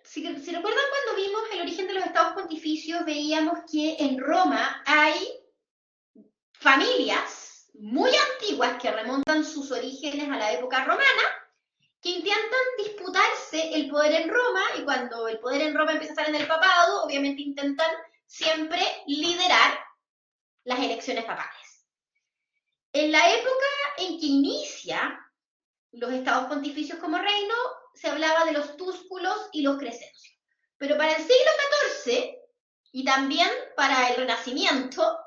A: Si recuerdan cuando vimos el origen de los estados pontificios, veíamos que en Roma hay familias muy antiguas que remontan sus orígenes a la época romana, que intentan disputarse el poder en Roma, y cuando el poder en Roma empieza a estar en el papado, obviamente intentan siempre liderar las elecciones papales. En la época en que inicia los estados pontificios como reino, se hablaba de los túsculos y los crescencios. Pero para el siglo XIV, y también para el Renacimiento,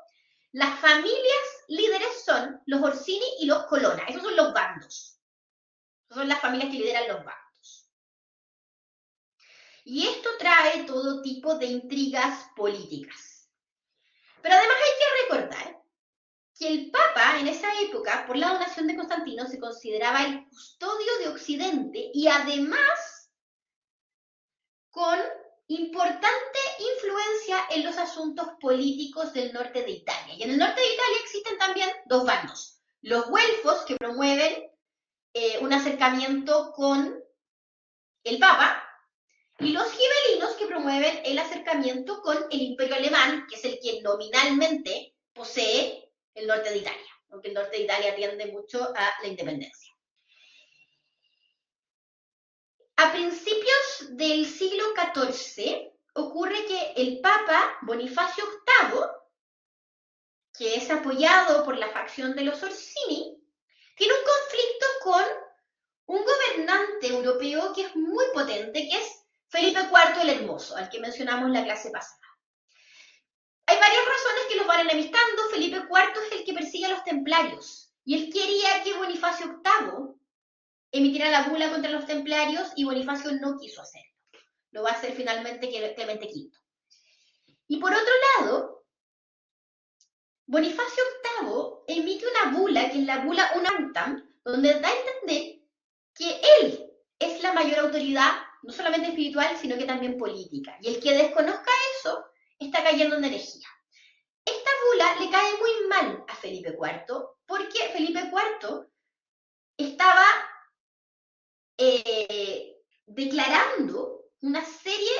A: las familias líderes son los Orsini y los Colonna. Esos son los bandos. Esas son las familias que lideran los bandos. Y esto trae todo tipo de intrigas políticas. Pero además hay que recordar que el Papa en esa época, por la donación de Constantino, se consideraba el custodio de Occidente y además con importante influencia en los asuntos políticos del norte de Italia. Y en el norte de Italia existen también dos bandos. Los güelfos, que promueven un acercamiento con el Papa, y los gibelinos, que promueven el acercamiento con el Imperio Alemán, que es el que nominalmente posee el norte de Italia, aunque el norte de Italia tiende mucho a la independencia. A principios del siglo XIV ocurre que el Papa Bonifacio VIII, que es apoyado por la facción de los Orsini, tiene un conflicto con un gobernante europeo que es muy potente, que es Felipe IV el Hermoso, al que mencionamos la clase pasada. Hay varias razones que los van enemistando. Felipe IV es el que persigue a los templarios, y él quería que Bonifacio VIII emitiera la bula contra los templarios, y Bonifacio no quiso hacerlo. Lo va a hacer finalmente Clemente V. Y por otro lado, Bonifacio VIII emite una bula, que es la bula Unantam, donde da a entender que él es la mayor autoridad, no solamente espiritual, sino que también política. Y el que desconozca eso está cayendo en herejía. Esta bula le cae muy mal a Felipe IV, porque Felipe IV estaba declarando una serie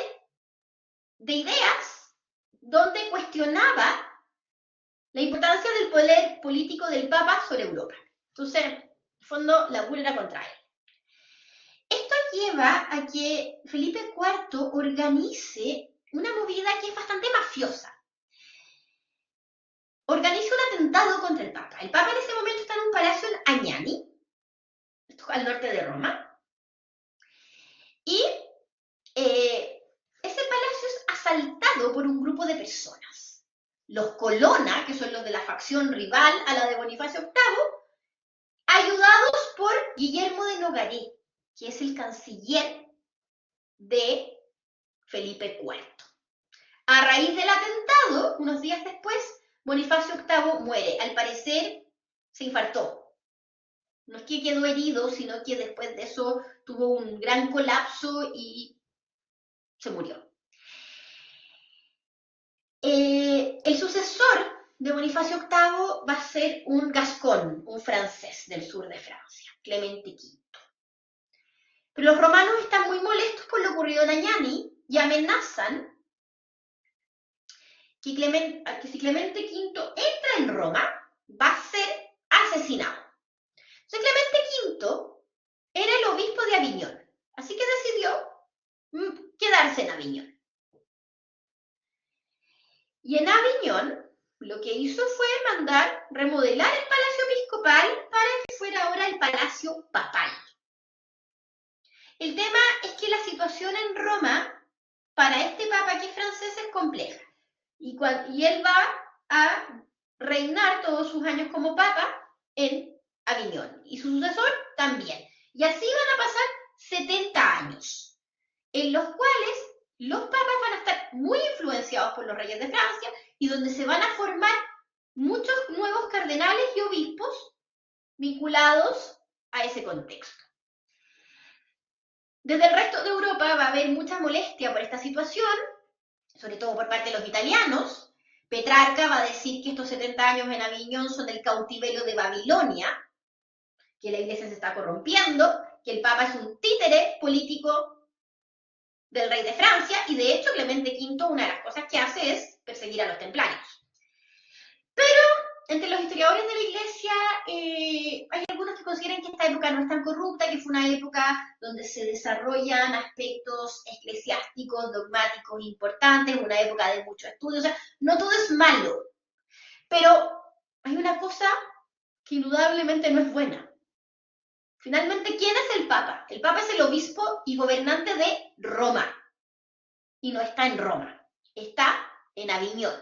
A: de ideas donde cuestionaba la importancia del poder político del Papa sobre Europa. Entonces, en el fondo, la bula era contra él. Esto lleva a que Felipe IV organice una movida que es bastante mafiosa. Organiza un atentado contra el Papa. El Papa en ese momento está en un palacio en Agnani, al norte de Roma, y ese palacio es asaltado por un grupo de personas. Los Colonna, que son los de la facción rival a la de Bonifacio VIII, ayudados por Guillermo de Nogaret, que es el canciller de Felipe IV. A raíz del atentado, unos días después, Bonifacio VIII muere. Al parecer, se infartó. No es que quedó herido, sino que después de eso tuvo un gran colapso y se murió. El sucesor de Bonifacio VIII va a ser un gascón, un francés del sur de Francia, Clemente V. Pero los romanos están muy molestos por lo ocurrido en Agnani y amenazan que si Clemente V entra en Roma, va a ser asesinado. Entonces Clemente V era el obispo de Aviñón, así que decidió quedarse en Aviñón. Y en Aviñón lo que hizo fue mandar remodelar el palacio episcopal para que fuera ahora el palacio papal. El tema es que la situación en Roma para este papa que es francés es compleja. Y él va a reinar todos sus años como papa en Aviñón. Y su sucesor también. Y así van a pasar 70 años, en los cuales los papas van a estar muy influenciados por los reyes de Francia y donde se van a formar muchos nuevos cardenales y obispos vinculados a ese contexto. Desde el resto de Europa va a haber mucha molestia por esta situación, sobre todo por parte de los italianos. Petrarca va a decir que estos 70 años en Aviñón son el cautiverio de Babilonia, que la iglesia se está corrompiendo, que el papa es un títere político del rey de Francia, y de hecho Clemente V una de las cosas que hace es perseguir a los templarios. Pero entre los historiadores de la iglesia hay algunos que consideran que esta época no es tan corrupta, que fue una época donde se desarrollan aspectos eclesiásticos, dogmáticos importantes, una época de mucho estudio, o sea, no todo es malo, pero hay una cosa que indudablemente no es buena. Finalmente, ¿quién es el Papa? El Papa es el obispo y gobernante de Roma. Y no está en Roma, está en Aviñón.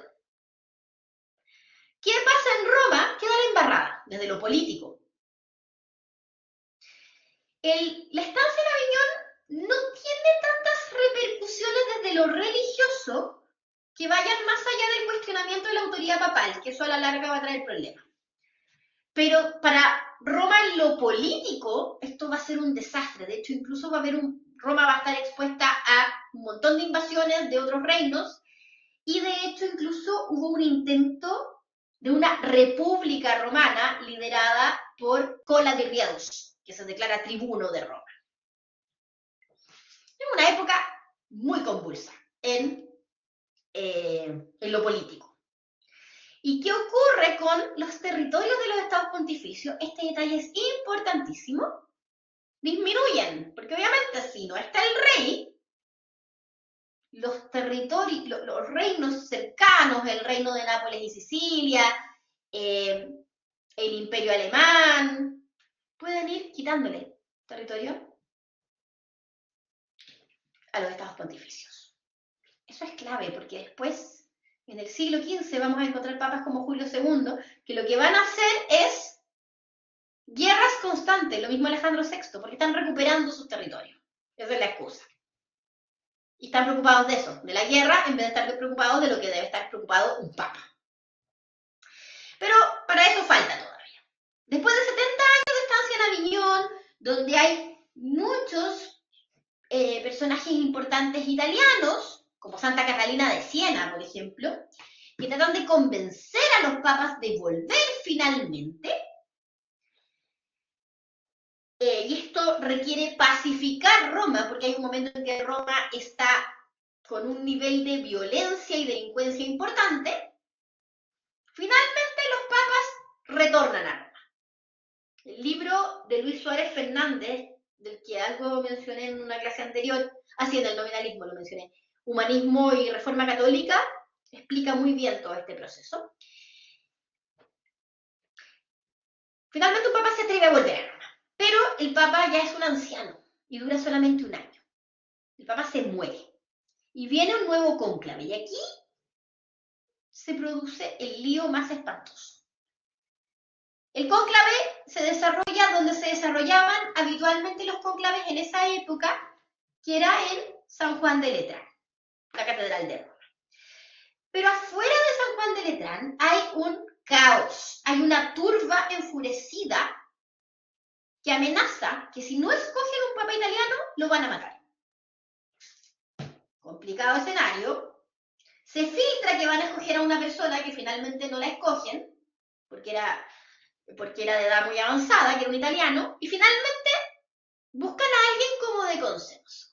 A: ¿Qué pasa en Roma? Queda la embarrada, desde lo político. La estancia en Aviñón no tiene tantas repercusiones desde lo religioso que vayan más allá del cuestionamiento de la autoridad papal, que eso a la larga va a traer problemas. Pero para Roma en lo político, esto va a ser un desastre. De hecho, incluso Roma va a estar expuesta a un montón de invasiones de otros reinos, y de hecho incluso hubo un intento de una república romana liderada por Cola de Rieus, que se declara tribuno de Roma. Es una época muy convulsa en lo político. ¿Y qué ocurre con los territorios de los estados pontificios? Este detalle es importantísimo. Disminuyen, porque obviamente si no está el rey, los territorios, los reinos cercanos, el reino de Nápoles y Sicilia, el imperio alemán, pueden ir quitándole territorio a los estados pontificios. Eso es clave, porque después, en el siglo XV, vamos a encontrar papas como Julio II, que lo que van a hacer es guerras constantes, lo mismo Alejandro VI, porque están recuperando sus territorios. Esa es la excusa. Y están preocupados de eso, de la guerra, en vez de estar preocupados de lo que debe estar preocupado un papa. Pero para eso falta todavía. Después de 70 años de estancia en Aviñón, donde hay muchos personajes importantes italianos, como Santa Catalina de Siena, por ejemplo, que tratan de convencer a los papas de volver finalmente. Y esto requiere pacificar Roma, porque hay un momento en que Roma está con un nivel de violencia y delincuencia importante. Finalmente los papas retornan a Roma. El libro de Luis Suárez Fernández, del que algo mencioné en una clase anterior, así en el nominalismo lo mencioné, Humanismo y Reforma Católica, explica muy bien todo este proceso. Finalmente un papa se atreve a volver a Roma, pero el papa ya es un anciano y dura solamente un año. El papa se muere y viene un nuevo cónclave, y aquí se produce el lío más espantoso. El cónclave se desarrolla donde se desarrollaban habitualmente los cónclaves en esa época, que era en San Juan de Letrán, la catedral de Roma. Pero afuera de San Juan de Letrán hay un caos, hay una turba enfurecida que amenaza que si no escogen un papa italiano, lo van a matar. Complicado escenario. Se filtra que van a escoger a una persona que finalmente no la escogen, porque era de edad muy avanzada, que era un italiano, y finalmente buscan a alguien como de consenso.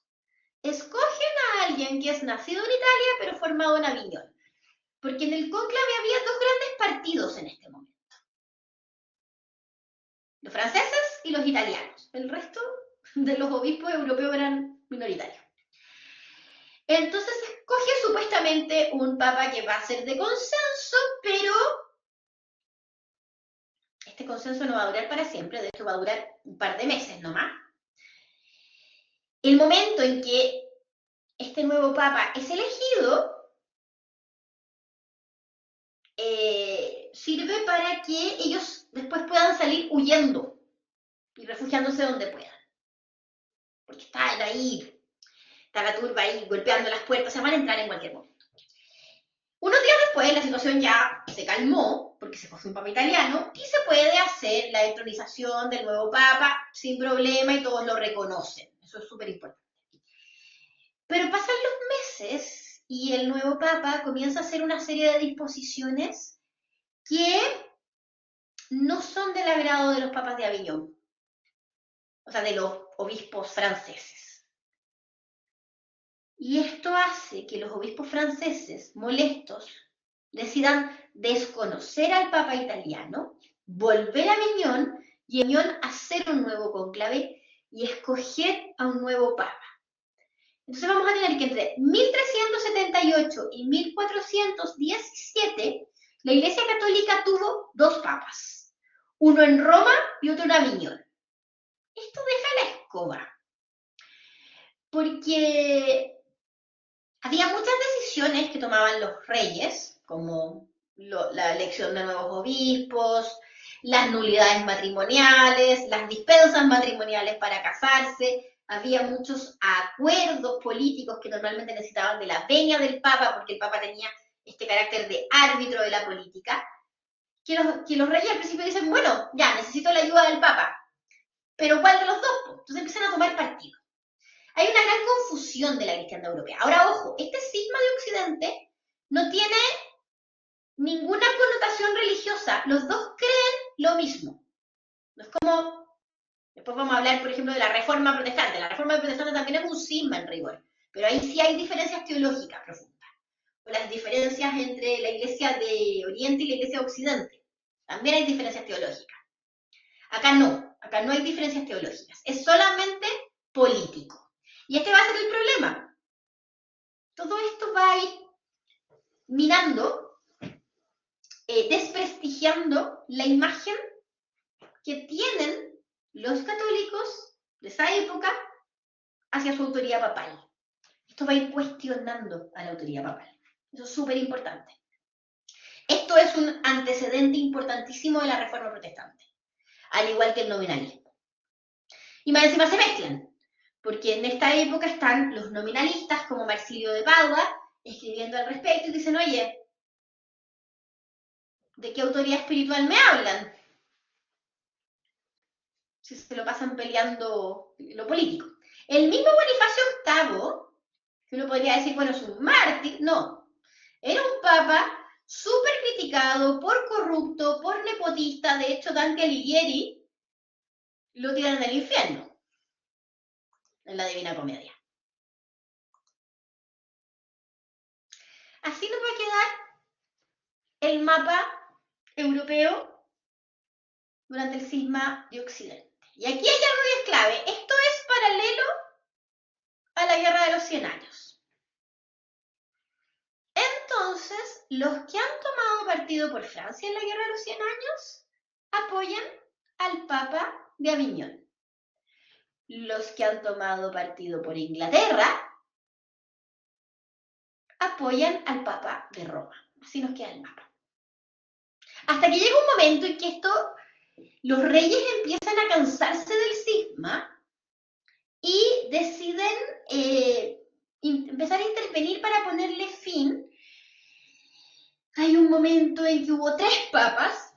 A: Escogen a alguien que es nacido en Italia, pero formado en Aviñón, porque en el cónclave había dos grandes partidos en este momento. Los franceses y los italianos. El resto de los obispos europeos eran minoritarios. Entonces se escoge supuestamente un papa que va a ser de consenso, pero este consenso no va a durar para siempre, de hecho va a durar un par de meses nomás. El momento en que este nuevo papa es elegido sirve para que ellos después puedan salir huyendo y refugiándose donde puedan. Porque están ahí, está la turba ahí golpeando las puertas, se van a entrar en cualquier momento. Unos días después la situación ya se calmó, porque se cogió un papa italiano, y se puede hacer la entronización del nuevo papa sin problema y todos lo reconocen. Eso es súper importante. Pero pasan los meses y el nuevo papa comienza a hacer una serie de disposiciones que no son del agrado de los papas de Aviñón, o sea, de los obispos franceses. Y esto hace que los obispos franceses, molestos, decidan desconocer al papa italiano, volver a Aviñón y en Aviñón hacer un nuevo cónclave y escoger a un nuevo papa. Entonces vamos a tener que entre 1378 y 1417 la Iglesia Católica tuvo dos papas, uno en Roma y otro en Aviñón. Esto deja la escoba, porque había muchas decisiones que tomaban los reyes, como la elección de nuevos obispos, las nulidades matrimoniales, las dispensas matrimoniales para casarse. Había muchos acuerdos políticos que normalmente necesitaban de la venia del Papa, porque el Papa tenía este carácter de árbitro de la política, que los reyes al principio dicen, bueno, ya, necesito la ayuda del Papa, pero ¿cuál de los dos? Entonces empiezan a tomar partido. Hay una gran confusión de la cristiandad europea. Ahora, ojo, este cisma de Occidente no tiene ninguna connotación religiosa. Los dos creen lo mismo. No es como, después vamos a hablar, por ejemplo, de la Reforma Protestante. La Reforma Protestante también es un cisma en rigor, pero ahí sí hay diferencias teológicas profundas. O las diferencias entre la Iglesia de Oriente y la Iglesia de Occidente. También hay diferencias teológicas. Acá no hay diferencias teológicas. Es solamente político. Y este va a ser el problema. Todo esto va a ir minando, desprestigiando la imagen que tienen los católicos de esa época hacia su autoridad papal. Esto va a ir cuestionando a la autoridad papal. Eso es súper importante. Esto es un antecedente importantísimo de la Reforma Protestante, al igual que el nominalismo. Y más encima se mezclan, porque en esta época están los nominalistas como Marsilio de Padua escribiendo al respecto y dicen, oye, ¿de qué autoridad espiritual me hablan? Si se lo pasan peleando lo político. El mismo Bonifacio VIII, Uno podría decir, bueno, es un mártir. No, era un papa súper criticado por corrupto, por nepotista. De hecho, Dante Alighieri lo tiran del infierno en la Divina Comedia. Así nos va a quedar el mapa europeo durante el cisma de Occidente. Y aquí hay algo que es clave. Esto es paralelo a la Guerra de los 100 años. Entonces, los que han tomado partido por Francia en la Guerra de los 100 años apoyan al Papa de Aviñón. Los que han tomado partido por Inglaterra apoyan al Papa de Roma. Así nos queda el mapa. Hasta que llega un momento en que los reyes empiezan a cansarse del cisma y deciden empezar a intervenir para ponerle fin. Hay un momento en que hubo 3 papas,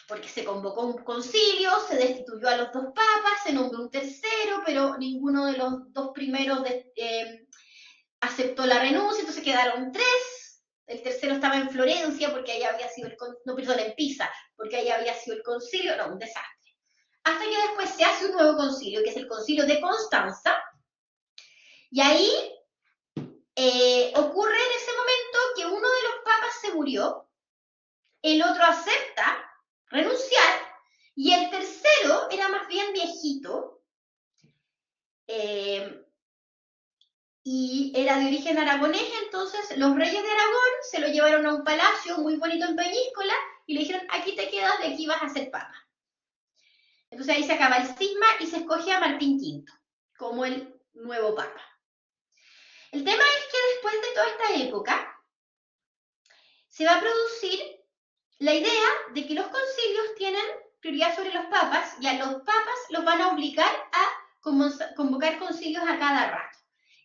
A: porque se convocó un concilio, se destituyó a los 2 papas, se nombró un tercero, pero ninguno de los 2 primeros aceptó la renuncia, entonces quedaron 3. El tercero estaba en Florencia, porque ahí había sido en Pisa, porque ahí había sido el concilio, no, un desastre. Hasta que después se hace un nuevo concilio, que es el concilio de Constanza, y ahí ocurre en ese momento que uno de los papas se murió, el otro acepta renunciar, y el tercero era más bien viejito, y era de origen aragonés. Entonces los reyes de Aragón se lo llevaron a un palacio muy bonito en Peñíscola, y le dijeron, aquí te quedas, de aquí vas a ser papa. Entonces ahí se acaba el cisma y se escoge a Martín V como el nuevo papa. El tema es que después de toda esta época se va a producir la idea de que los concilios tienen prioridad sobre los papas, y a los papas los van a obligar a convocar concilios a cada rato.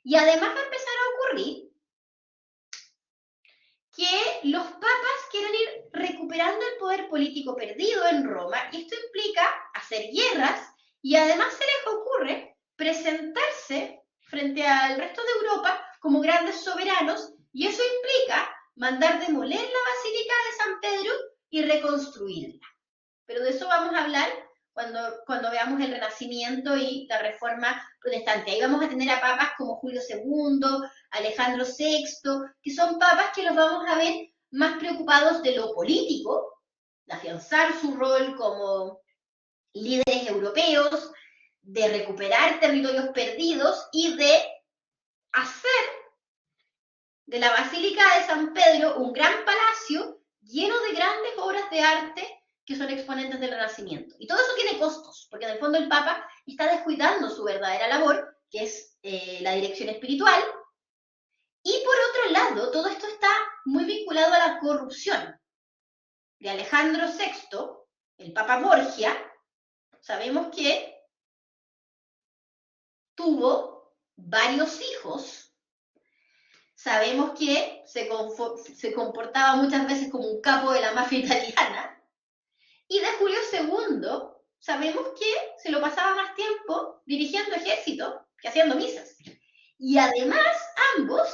A: Y además va a empezar a ocurrir que los papas quieren ir recuperando el poder político perdido en Roma, y esto implica hacer guerras, y además se les ocurre presentarse frente al resto de Europa como grandes soberanos, y eso implica mandar demoler la Basílica de San Pedro y reconstruirla. Pero de eso vamos a hablar cuando veamos el Renacimiento y la Reforma Protestante. Ahí vamos a tener a papas como Julio II, Alejandro VI, que son papas que los vamos a ver más preocupados de lo político, de afianzar su rol como líderes europeos, de recuperar territorios perdidos y de hacer de la Basílica de San Pedro un gran palacio lleno de grandes obras de arte que son exponentes del Renacimiento. Y todo eso tiene costos, porque en el fondo el Papa está descuidando su verdadera labor, que es la dirección espiritual. Y por otro lado, todo esto está muy vinculado a la corrupción. De Alejandro VI, el Papa Borgia, sabemos que tuvo varios hijos. Sabemos que se comportaba muchas veces como un capo de la mafia italiana. Y de Julio II sabemos que se lo pasaba más tiempo dirigiendo ejércitos que haciendo misas. Y además ambos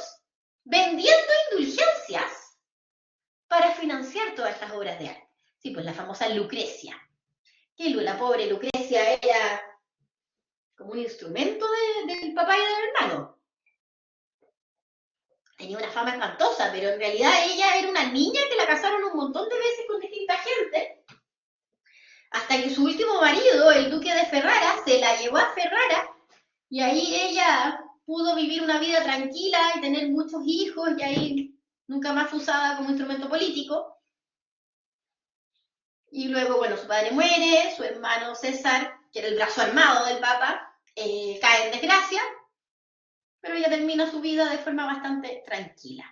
A: vendiendo indulgencias para financiar todas estas obras de arte. Sí, pues la famosa Lucrecia. Que la pobre Lucrecia era como un instrumento del papá y del hermano. Tenía una fama espantosa, pero en realidad ella era una niña que la casaron un montón de veces con distinta gente, hasta que su último marido, el duque de Ferrara, se la llevó a Ferrara, y ahí ella pudo vivir una vida tranquila y tener muchos hijos, y ahí nunca más fue usada como instrumento político. Y luego, bueno, su padre muere, su hermano César, que era el brazo armado del Papa, cae en desgracia, pero ella termina su vida de forma bastante tranquila.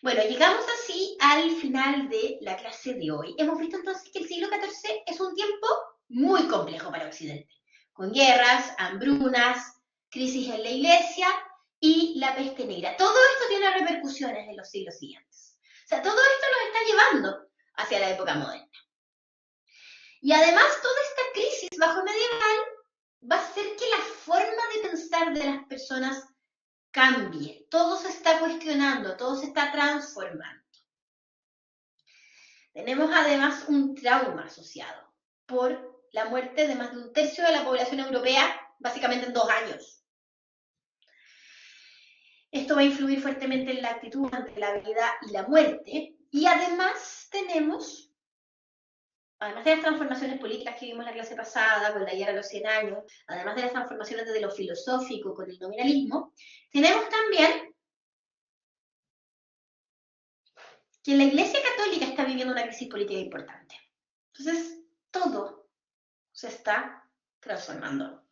A: Bueno, llegamos así al final de la clase de hoy. Hemos visto entonces que el siglo XIV es un tiempo muy complejo para Occidente, con guerras, hambrunas, crisis en la iglesia y la peste negra. Todo esto tiene repercusiones en los siglos siguientes. O sea, todo esto nos está llevando hacia la época moderna. Y además, toda esta crisis bajo medieval va a hacer que la forma de pensar de las personas cambie. Todo se está cuestionando, todo se está transformando. Tenemos además un trauma asociado por la muerte de más de 1/3 de la población europea, básicamente en 2 años. Esto va a influir fuertemente en la actitud ante la vida y la muerte. Y además tenemos, además de las transformaciones políticas que vimos en la clase pasada, con la guerra de los 100 años, además de las transformaciones desde lo filosófico con el nominalismo, tenemos también que la Iglesia Católica está viviendo una crisis política importante. Entonces, todo se está transformando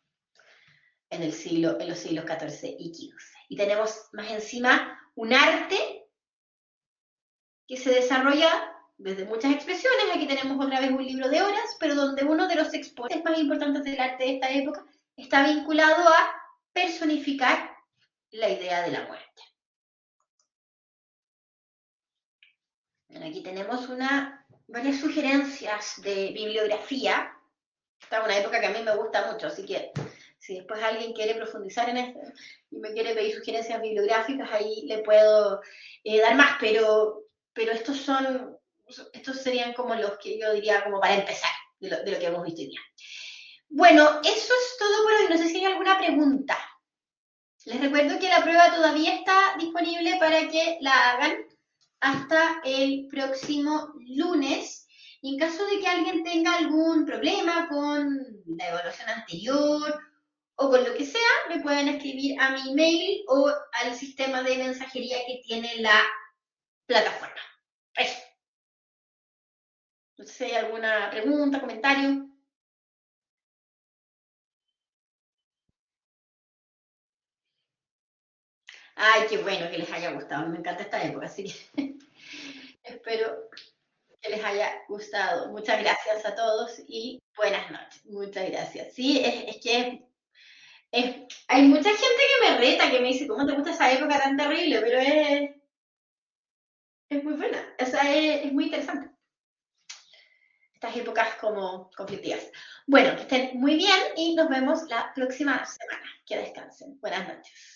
A: en los siglos XIV y XV. Y tenemos más encima un arte que se desarrolla desde muchas expresiones. Aquí tenemos otra vez un libro de horas, pero donde uno de los exponentes más importantes del arte de esta época está vinculado a personificar la idea de la muerte. Bueno, aquí tenemos varias sugerencias de bibliografía. Esta es una época que a mí me gusta mucho, así que si después alguien quiere profundizar en esto y me quiere pedir sugerencias bibliográficas, ahí le puedo dar más, pero estos serían como los que yo diría como para empezar de lo que hemos visto hoy día. Bueno, eso es todo por hoy. No sé si hay alguna pregunta. Les recuerdo que la prueba todavía está disponible para que la hagan hasta el próximo lunes. Y en caso de que alguien tenga algún problema con la evaluación anterior o con lo que sea, me pueden escribir a mi email o al sistema de mensajería que tiene la plataforma. Eso. No sé si hay alguna pregunta, comentario. Ay, qué bueno que les haya gustado. Me encanta esta época, así que espero que les haya gustado. Muchas gracias a todos y buenas noches. Muchas gracias. Sí, es que hay mucha gente que me reta, que me dice, ¿cómo te gusta esa época tan terrible? Pero es muy buena, o sea, es muy interesante. Estas épocas como conflictivas. Bueno, que estén muy bien y nos vemos la próxima semana. Que descansen. Buenas noches.